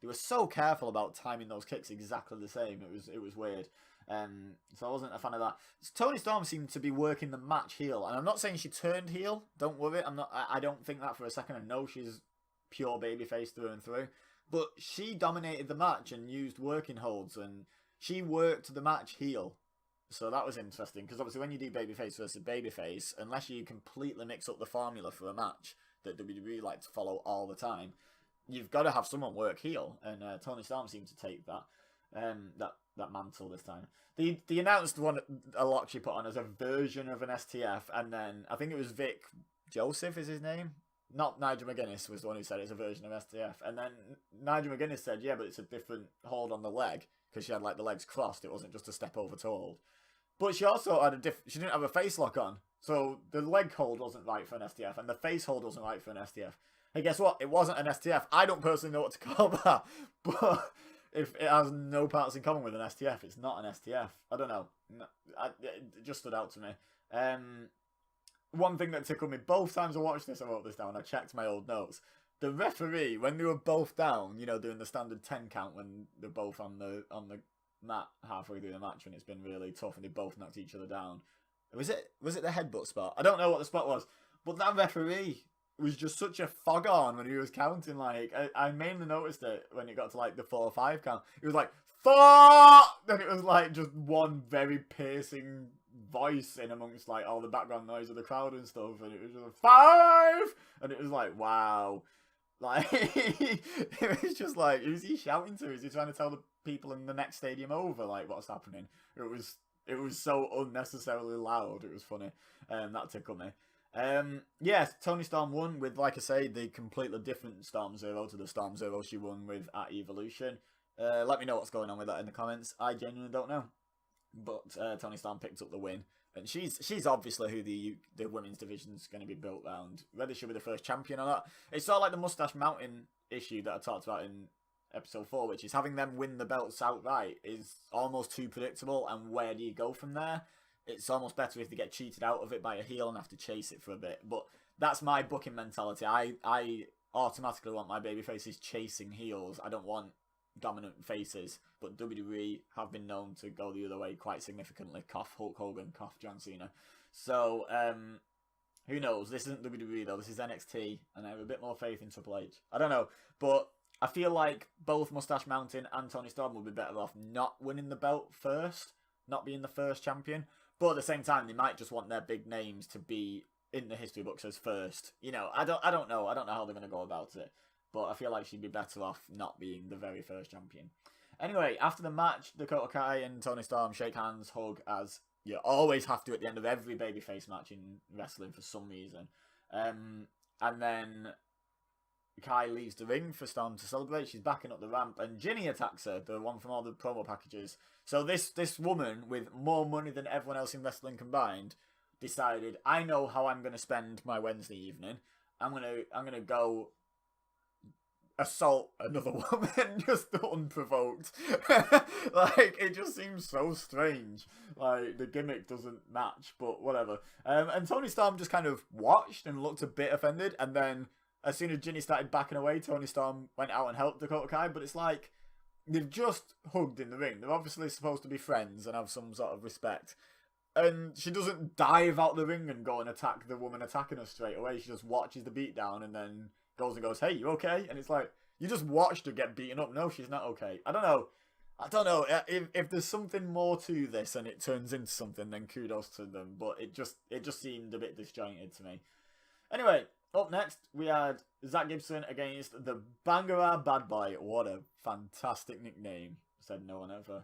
were so careful about timing those kicks exactly the same. It was weird. So I wasn't a fan of that. Toni Storm seemed to be working the match heel, and I'm not saying she turned heel. Don't worry, I don't think that for a second. I know she's pure babyface through and through, but she dominated the match and used working holds, and she worked the match heel. So that was interesting, because obviously when you do babyface versus babyface, unless you completely mix up the formula for a match that WWE like to follow all the time, you've got to have someone work heel, and Toni Storm seemed to take that mantle this time. They announced a lock she put on as a version of an STF, and then I think it was Vic Joseph is his name. Not Nigel McGuinness was the one who said it's a version of STF, and then Nigel McGuinness said, yeah, but it's a different hold on the leg, because she had like the legs crossed. It wasn't just a step over to hold. But she also had she didn't have a face lock on, so the leg hold wasn't right for an STF, and the face hold wasn't right for an STF. Hey, guess what? It wasn't an STF. I don't personally know what to call that, but if it has no parts in common with an STF, it's not an STF. I don't know. It just stood out to me. one thing that tickled me both times I watched this, I wrote this down, I checked my old notes. The referee, when they were both down, you know, doing the standard 10 count when they're both on the mat halfway through the match when it's been really tough and they both knocked each other down. Was it the headbutt spot? I don't know what the spot was, but that referee was just such a fog on when he was counting. Like, I mainly noticed it when it got to like the 4 or 5 count. It was like 4, then it was like just one very piercing voice in amongst like all the background noise of the crowd and stuff, and it was just 5, and it was like, wow. Like, it was just like, who's he shouting to? Is he trying to tell the people in the next stadium over, like, what's happening? It was so unnecessarily loud. It was funny. That tickled me. Yes, Toni Storm won with, like I say, the completely different Storm Zero to the Storm Zero she won with at Evolution. Let me know what's going on with that in the comments. I genuinely don't know. But Toni Storm picked up the win. And she's obviously who the women's division is going to be built around. Whether she'll be the first champion or not. It's sort of like the Mustache Mountain issue that I talked about in episode 4, which is having them win the belts outright is almost too predictable, and where do you go from there? It's almost better if they get cheated out of it by a heel and have to chase it for a bit. But that's my booking mentality. I automatically want my babyfaces chasing heels. I don't want dominant faces, but WWE have been known to go the other way quite significantly. Cough Hulk Hogan, cough John Cena. So, who knows? This isn't WWE though, this is NXT, and I have a bit more faith in Triple H. I don't know, but I feel like both Mustache Mountain and Toni Storm would be better off not winning the belt first, not being the first champion, but at the same time, they might just want their big names to be in the history books as first. You know, I don't know how they're going to go about it. But I feel like she'd be better off not being the very first champion. Anyway, after the match, Dakota Kai and Toni Storm shake hands, hug, as you always have to at the end of every babyface match in wrestling for some reason. And then Kai leaves the ring for Storm to celebrate. She's backing up the ramp, and Ginny attacks her, the one from all the promo packages. So this woman, with more money than everyone else in wrestling combined, decided, I know how I'm going to spend my Wednesday evening. I'm gonna go assault another woman just unprovoked. Like, it just seems so strange. Like, the gimmick doesn't match, but whatever. And Toni Storm just kind of watched and looked a bit offended, and then as soon as Ginny started backing away, Toni Storm went out and helped Dakota Kai. But it's like, they've just hugged in the ring. They're obviously supposed to be friends and have some sort of respect. And she doesn't dive out the ring and go and attack the woman attacking her straight away. She just watches the beatdown and then goes and goes, hey, you okay? And it's like, you just watched her get beaten up. No, she's not okay. I don't know. If there's something more to this and it turns into something, then kudos to them. But it just seemed a bit disjointed to me. Anyway, up next, we had Zach Gibson against the Bangara Bad Boy. What a fantastic nickname, said no one ever.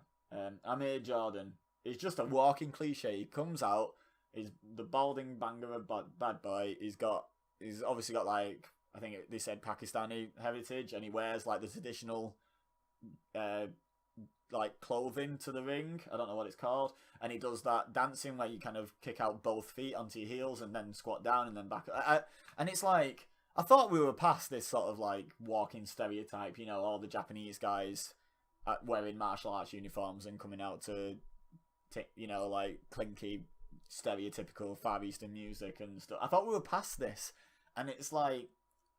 Amir Jordan. He's just a walking cliche. He comes out, he's the balding Bangara Bad Boy. He's obviously got, like, I think they said Pakistani heritage, and he wears like the traditional like clothing to the ring. I don't know what it's called. And he does that dancing where you kind of kick out both feet onto your heels and then squat down and then back. And it's like, I thought we were past this sort of like walking stereotype, you know, all the Japanese guys wearing martial arts uniforms and coming out to you know, like clinky, stereotypical Far Eastern music and stuff. I thought we were past this. And it's like,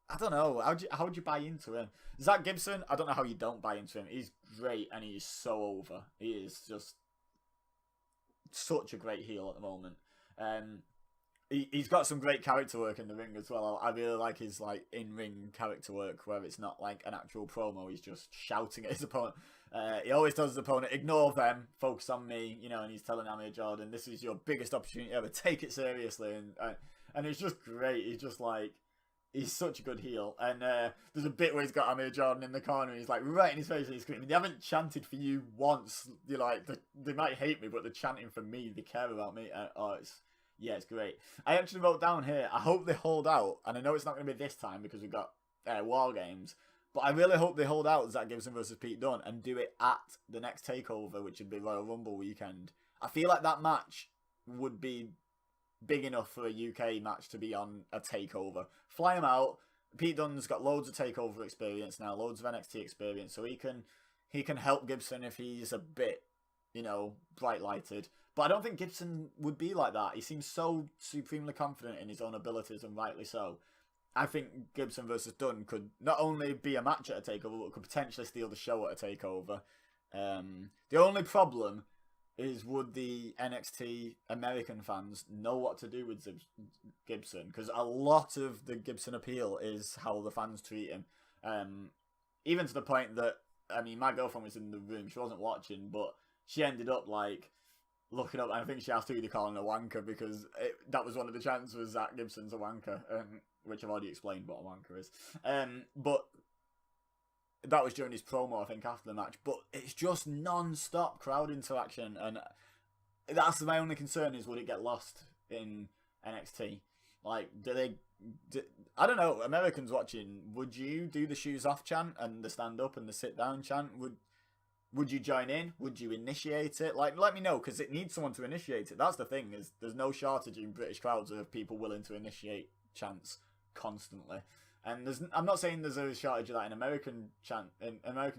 I don't know, how would you buy into him? Zach Gibson, I don't know how you don't buy into him. He's great and he's so over. He is just such a great heel at the moment. He's got some great character work in the ring as well. I really like his like in-ring character work where it's not like an actual promo. He's just shouting at his opponent. He always tells his opponent, ignore them, focus on me, you know, and he's telling Amir Jordan, this is your biggest opportunity ever, take it seriously. And it's just great. He's just like, he's such a good heel. And there's a bit where he's got Amir Jordan in the corner and he's like right in his face and he's screaming, they haven't chanted for you once. You're like, they might hate me, but they're chanting for me. They care about me. It's great. I actually wrote down here, I hope they hold out. And I know it's not going to be this time because we've got War Games. But I really hope they hold out Zach Gibson versus Pete Dunne and do it at the next TakeOver, which would be Royal Rumble weekend. I feel like that match would be big enough for a UK match to be on a TakeOver. Fly him out. Pete Dunne's got loads of TakeOver experience now, loads of NXT experience, so he can help Gibson if he's a bit you know, bright lighted. But I don't think Gibson would be like that. He seems so supremely confident in his own abilities, and rightly so. I think Gibson versus Dunn could not only be a match at a takeover, but could potentially steal the show at a takeover. The only problem is, would the NXT American fans know what to do with Gibson? Because a lot of the Gibson appeal is how the fans treat him. Even to the point that, I mean, my girlfriend was in the room. She wasn't watching, but she ended up, like, looking up, and I think she asked who they call him a wanker, because that was one of the chants, was Zach Gibson's a wanker, which I've already explained what a wanker is. But that was during his promo, I think, after the match. But it's just non-stop crowd interaction, and that's my only concern, is would it get lost in NXT? Like, I don't know, Americans watching, would you do the shoes off chant and the stand up and the sit down chant? Would you join in? Would you initiate it? Like, let me know, because it needs someone to initiate it. That's the thing, is there's no shortage in British crowds of people willing to initiate chants constantly. And I'm not saying there's a shortage of that in American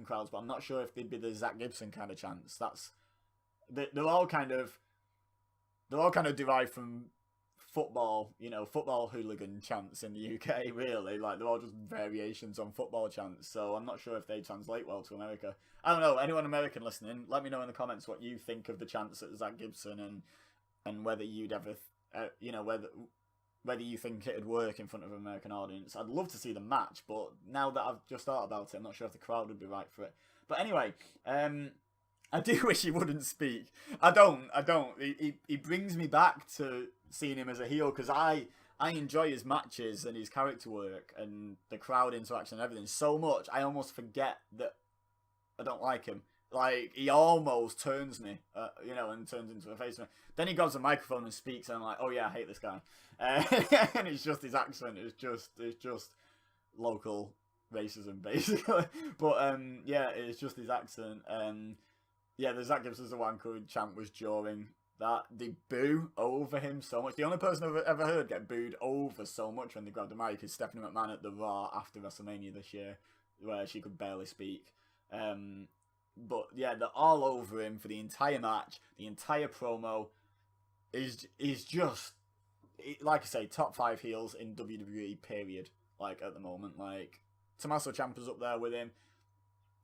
crowds, but I'm not sure if they'd be the Zach Gibson kind of chants. They're all kind of derived from football, you know, football hooligan chants in the UK, really. Like, they're all just variations on football chants, so I'm not sure if they translate well to America. I don't know, anyone American listening, let me know in the comments what you think of the chants at Zach Gibson, and whether you'd ever, you know, whether you think it'd work in front of an American audience. I'd love to see the match, but now that I've just thought about it, I'm not sure if the crowd would be right for it. But anyway, I do wish he wouldn't speak. I don't. He brings me back to seeing him as a heel, because I enjoy his matches and his character work and the crowd interaction and everything so much, I almost forget that I don't like him. Like, he almost turns me, you know, and turns into a face. Then he grabs a microphone and speaks, and I'm like, oh yeah, I hate this guy. And it's just his accent. It's just local racism, basically. But yeah, it's just his accent. Yeah, the Zach Gibson's a wanker chant was during that. They boo over him so much. The only person I've ever heard get booed over so much when they grabbed the mic is Stephanie McMahon at the Raw after WrestleMania this year, where she could barely speak. But yeah, they're all over him for the entire match. The entire promo is just, like I say, top 5 heels in WWE, period. Like, at the moment. Like, Tommaso Ciampa's up there with him.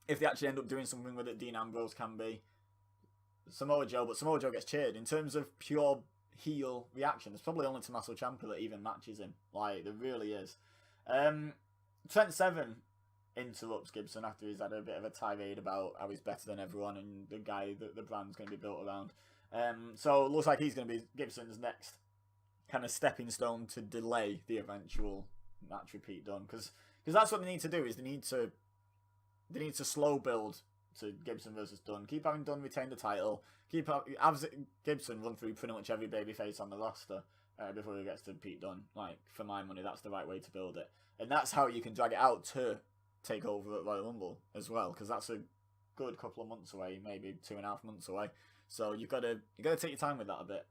If they actually end up doing something with it, Dean Ambrose can be. Samoa Joe, but Samoa Joe gets cheered. In terms of pure heel reaction, there's probably only Tommaso Ciampa that even matches him. Like, there really is. Trent Seven interrupts Gibson after he's had a bit of a tirade about how he's better than everyone and the guy that the brand's going to be built around. So it looks like he's going to be Gibson's next kind of stepping stone to delay the eventual match with Pete Dunne, because that's what they need to do. Is they need to slow build to Gibson versus Dunne. Keep having Dunne retain the title. Have Gibson run through pretty much every babyface on the roster before he gets to Pete Dunne. Like, for my money, that's the right way to build it, and that's how you can drag it out to take over at Royal Rumble as well, because that's a good couple of months away, maybe 2.5 months away. So you gotta take your time with that a bit.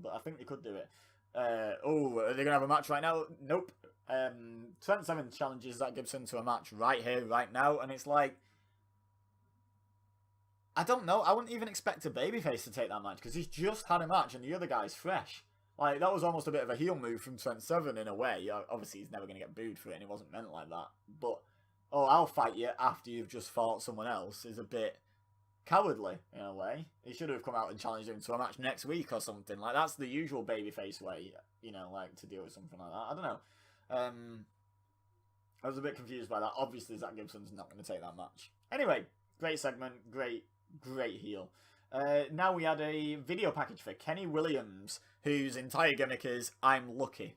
But I think they could do it. Are they gonna have a match right now? Nope. Trent Seven challenges Zach Gibson to a match right here, right now, and it's like, I don't know. I wouldn't even expect a babyface to take that match, because he's just had a match and the other guy's fresh. Like, that was almost a bit of a heel move from Trent Seven in a way. Obviously, he's never going to get booed for it, and it wasn't meant like that. But, I'll fight you after you've just fought someone else is a bit cowardly, in a way. He should have come out and challenged him to a match next week or something. Like, that's the usual babyface way, you know, like, to deal with something like that. I don't know. I was a bit confused by that. Obviously, Zach Gibson's not going to take that match. Anyway, great segment. Great heel. Now we had a video package for Kenny Williams, whose entire gimmick is, I'm lucky.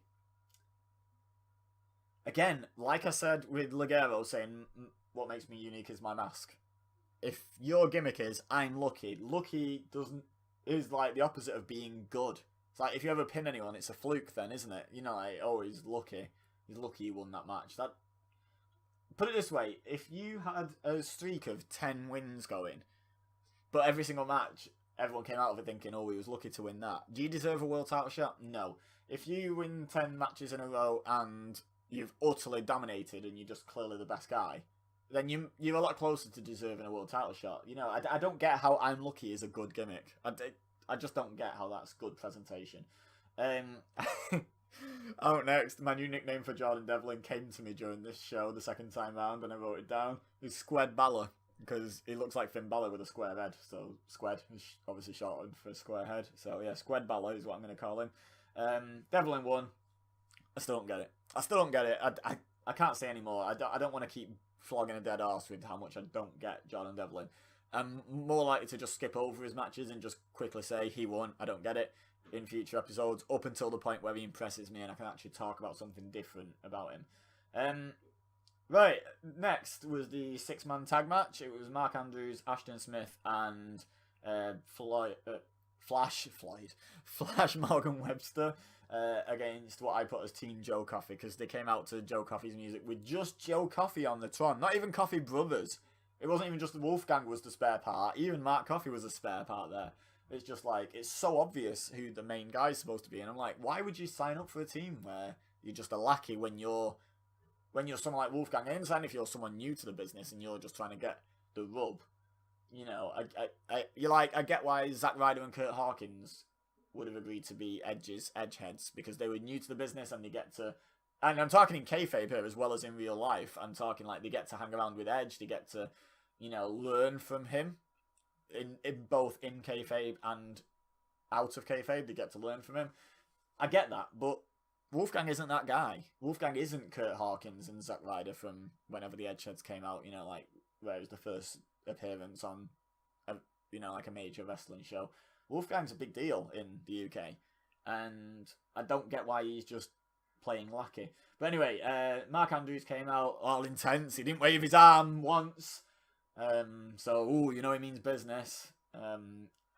Again, like I said with Ligero saying, what makes me unique is my mask. If your gimmick is, I'm lucky, lucky is like the opposite of being good. It's like, if you ever pin anyone, it's a fluke then, isn't it? You know, like, oh, he's lucky. He's lucky he won that match. Put it this way, if you had a streak of 10 wins going, but every single match, everyone came out of it thinking, oh, he was lucky to win that, do you deserve a world title shot? No. If you win 10 matches in a row and you've utterly dominated and you're just clearly the best guy, then you're a lot closer to deserving a world title shot. You know, I don't get how I'm lucky is a good gimmick. I just don't get how that's good presentation. Out next, my new nickname for Jordan Devlin came to me during this show the second time round, and I wrote it down. It's Squared Balor, because he looks like Finn Balor with a square head. So Squared is obviously shortened for square head. So yeah, Squared Balor is what I'm going to call him. Devlin won. I still don't get it. I can't say anymore. I don't want to keep flogging a dead horse with how much I don't get Jordan Devlin. I'm more likely to just skip over his matches and just quickly say he won. I don't get it in future episodes up until the point where he impresses me and I can actually talk about something different about him. Right, next was the 6-man tag match. It was Mark Andrews, Ashton Smith, and Flash Morgan Webster against what I put as Team Joe Coffey, because they came out to Joe Coffey's music with just Joe Coffey on the Tron, not even Coffey Brothers. It wasn't even just Wolfgang was the spare part, even Mark Coffey was a spare part there. It's just like, it's so obvious who the main guy's supposed to be, and I'm like, why would you sign up for a team where you're just a lackey when you're someone like Wolfgang? I understand if you're someone new to the business and you're just trying to get the rub. You know, I get why Zack Ryder and Kurt Hawkins would have agreed to be edgeheads, because they were new to the business and they get to, and I'm talking in kayfabe here as well as in real life. I'm talking like they get to hang around with Edge, they get to, you know, learn from him in both in kayfabe and out of kayfabe. They get to learn from him. I get that, but Wolfgang isn't that guy. Wolfgang isn't Kurt Hawkins and Zack Ryder from whenever the Edgeheads came out, you know, like where it was the first appearance on like a major wrestling show. Wolfgang's a big deal in the UK, and I don't get why he's just playing lackey. But anyway, Mark Andrews came out all intense. He didn't wave his arm once, so he means business.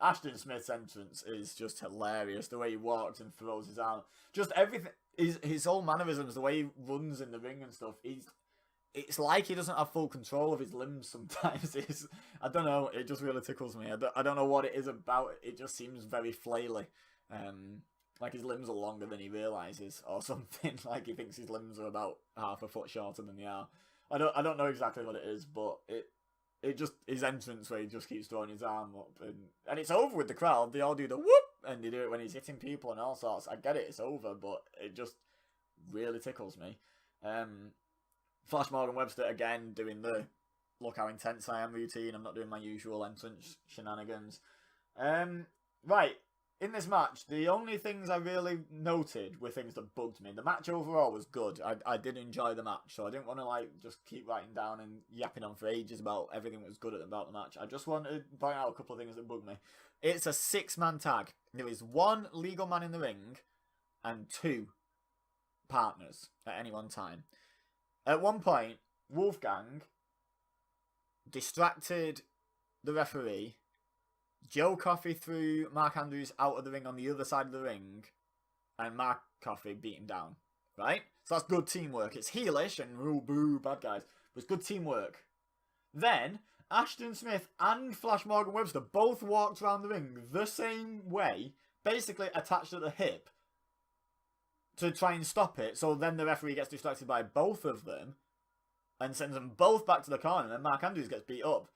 Ashton Smith's entrance is just hilarious. The way he walks and throws his arm, just everything. His whole mannerisms, the way he runs in the ring and stuff. It's like he doesn't have full control of his limbs sometimes. I don't know. It just really tickles me. I don't know what it is about it. It just seems very flaily. Like his limbs are longer than he realises, or something. Like he thinks his limbs are about half a foot shorter than they are. I don't know exactly what it is, but it just, his entrance where he just keeps throwing his arm up, and it's over with the crowd. They all do the whoop, and they do it when he's hitting people and all sorts. I get it, it's over, but it just really tickles me. Flash Morgan Webster again doing the look how intense I am routine. I'm not doing my usual entrance shenanigans. Right, in this match, the only things I really noted were things that bugged me. The match overall was good. I did enjoy the match, so I didn't want to just keep writing down and yapping on for ages about everything that was good about the match. I just wanted to point out a couple of things that bugged me. It's a 6-man tag. There is 1 legal man in the ring and 2 partners at any one time. At one point, Wolfgang distracted the referee. Joe Coffey threw Mark Andrews out of the ring on the other side of the ring, and Mark Coffey beat him down. Right? So that's good teamwork. It's heelish and boo, bad guys. But it's good teamwork. Then, Ashton Smith and Flash Morgan Webster both walked around the ring the same way, basically attached at the hip, to try and stop it. So then the referee gets distracted by both of them and sends them both back to the corner, and Mark Andrews gets beat up.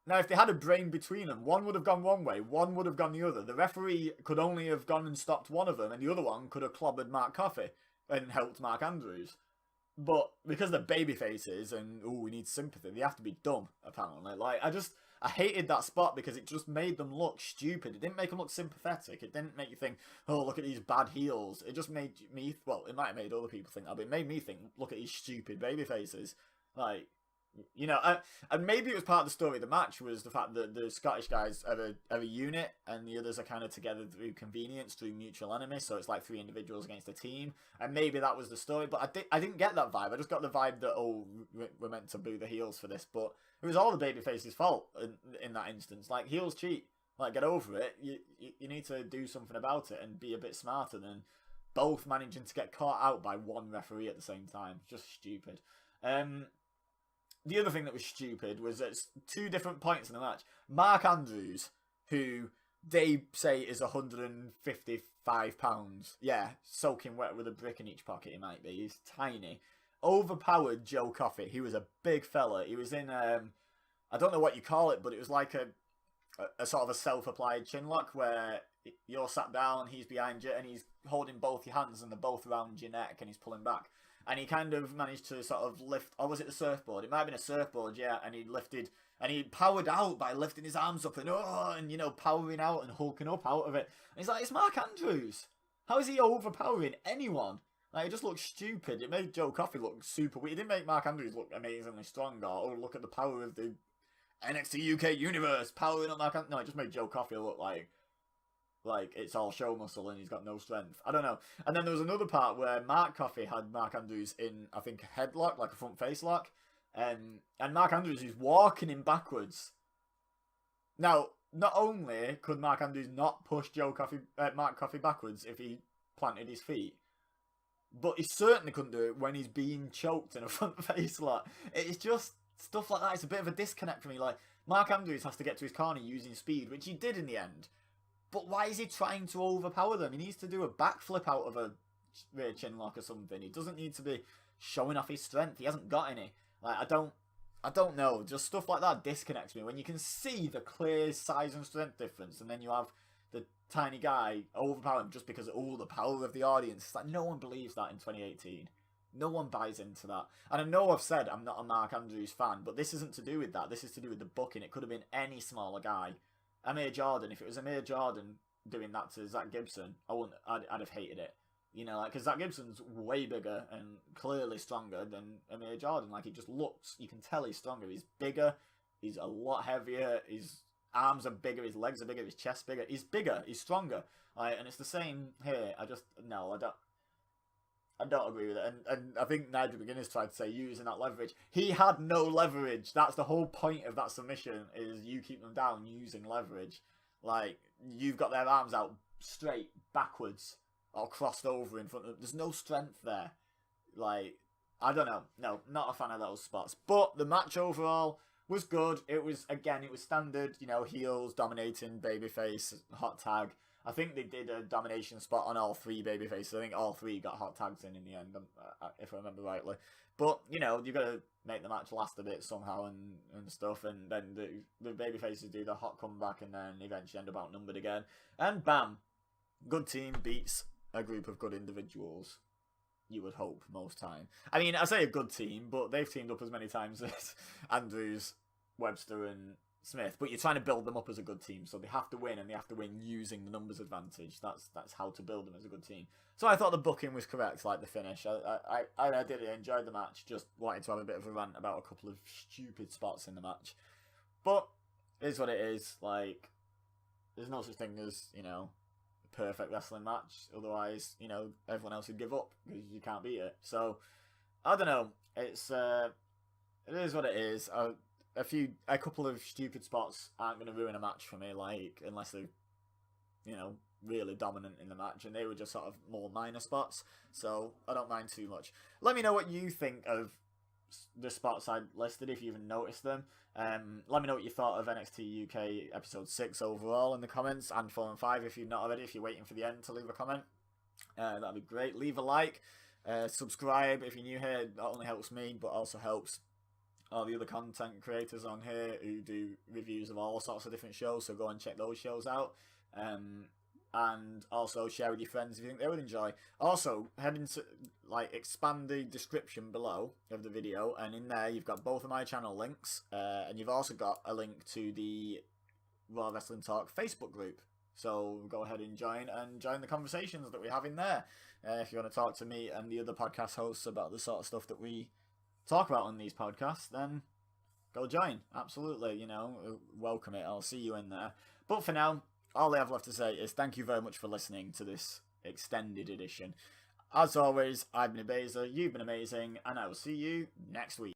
Now, if they had a brain between them, one would have gone one way, one would have gone the other. The referee could only have gone and stopped one of them, and the other one could have clobbered Mark Coffey and helped Mark Andrews. But because they're baby faces and, we need sympathy, they have to be dumb, apparently. I hated that spot because it just made them look stupid. It didn't make them look sympathetic. It didn't make you think, oh, look at these bad heels. It just made me, well, it might have made other people think that, but it made me think, look at these stupid baby faces. And maybe it was part of the story of the match was the fact that the Scottish guys are a unit and the others are kind of together through convenience, through mutual enemy, so it's like 3 individuals against a team, and maybe that was the story, but I didn't get that vibe. I just got the vibe that, we're meant to boo the heels for this, but it was all the babyface's fault in that instance. Like, heels cheat. Like, get over it. You need to do something about it and be a bit smarter than both managing to get caught out by one referee at the same time. Just stupid. The other thing that was stupid was at 2 different points in the match, Mark Andrews, who they say is 155 pounds, yeah, soaking wet with a brick in each pocket he might be, he's tiny, overpowered Joe Coffey. He was a big fella. He was in, I don't know what you call it, but it was like a sort of a self-applied chin lock where you're sat down, he's behind you, and he's holding both your hands and they're both around your neck and he's pulling back. And he kind of managed to sort of lift, or was it the surfboard? It might have been a surfboard, yeah, and he lifted, and he powered out by lifting his arms up and, you know, powering out and hulking up out of it. And he's like, it's Mark Andrews. How is he overpowering anyone? Like, it just looks stupid. It made Joe Coffey look super weak. It didn't make Mark Andrews look amazingly strong, or, oh, look at the power of the NXT UK universe powering up Mark Andrews. No, it just made Joe Coffey look like it's all show muscle and he's got no strength. I don't know. And then there was another part where Mark Coffey had Mark Andrews in, I think, a headlock, like a front face lock. And Mark Andrews is walking him backwards. Now, not only could Mark Andrews not push Mark Coffey backwards if he planted his feet, but he certainly couldn't do it when he's being choked in a front face lock. It's just stuff like that. It's a bit of a disconnect for me. Like, Mark Andrews has to get to his corner using speed, which he did in the end. But why is he trying to overpower them? He needs to do a backflip out of a rear chin lock or something. He doesn't need to be showing off his strength. He hasn't got any. Like, I don't know. Just stuff like that disconnects me. When you can see the clear size and strength difference, and then you have the tiny guy overpower him just because of all the power of the audience. It's like, no one believes that in 2018. No one buys into that. And I know I've said I'm not a Mark Andrews fan, but this isn't to do with that. This is to do with the booking. It could have been any smaller guy. Amir Jordan, if it was Amir Jordan doing that to Zach Gibson, I'd have hated it. You know, like, because Zach Gibson's way bigger and clearly stronger than Amir Jordan. Like, he just looks, you can tell he's stronger. He's bigger, he's a lot heavier, his arms are bigger, his legs are bigger, his chest's bigger. He's bigger, he's stronger. Like, and it's the same here. I don't agree with it. And I think Nigel McGuinness tried to say using that leverage. He had no leverage. That's the whole point of that submission, is you keep them down using leverage. Like, you've got their arms out straight, backwards, or crossed over in front of them. There's no strength there. Like, I don't know. No, not a fan of those spots. But the match overall was good. It was standard, you know, heels, dominating, babyface, hot tag. I think they did a domination spot on all three babyfaces. I think all three got hot tags in the end, if I remember rightly. But, you know, you've got to make the match last a bit somehow and stuff. And then the babyfaces do the hot comeback and then eventually end up outnumbered again. And bam, good team beats a group of good individuals. You would hope most time. I mean, I say a good team, but they've teamed up as many times as Andrews, Webster and Smith, but you're trying to build them up as a good team, so they have to win, and they have to win using the numbers advantage. That's how to build them as a good team. So I thought the booking was correct, like the finish. I did enjoy the match, just wanted to have a bit of a rant about a couple of stupid spots in the match. But it is what it is. Like, there's no such thing as, you know, a perfect wrestling match. Otherwise, you know, everyone else would give up because you can't beat it. So I don't know. It is what it is. A couple of stupid spots aren't going to ruin a match for me, like, unless they're, you know, really dominant in the match, and they were just sort of more minor spots, so I don't mind too much. Let me know what you think of the spots I listed, if you even noticed them. Let me know what you thought of NXT UK episode 6 overall in the comments, and 4 and 5 if you've not already, if you're waiting for the end to leave a comment. That'd be great. Leave a like, subscribe if you're new here. It not only helps me, but also helps all the other content creators on here who do reviews of all sorts of different shows, so go and check those shows out. And also share with your friends if you think they would enjoy. Also, head into, like, expand the description below of the video, and in there you've got both of my channel links, and you've also got a link to the Raw Wrestling Talk Facebook group. So go ahead and join the conversations that we have in there. If you want to talk to me and the other podcast hosts about the sort of stuff that we talk about on these podcasts, then go join. Absolutely, you know, welcome it. I'll see you in there. But for now, all I have left to say is thank you very much for listening to this extended edition. As always, I've been Ebeza, you've been amazing, and I will see you next week.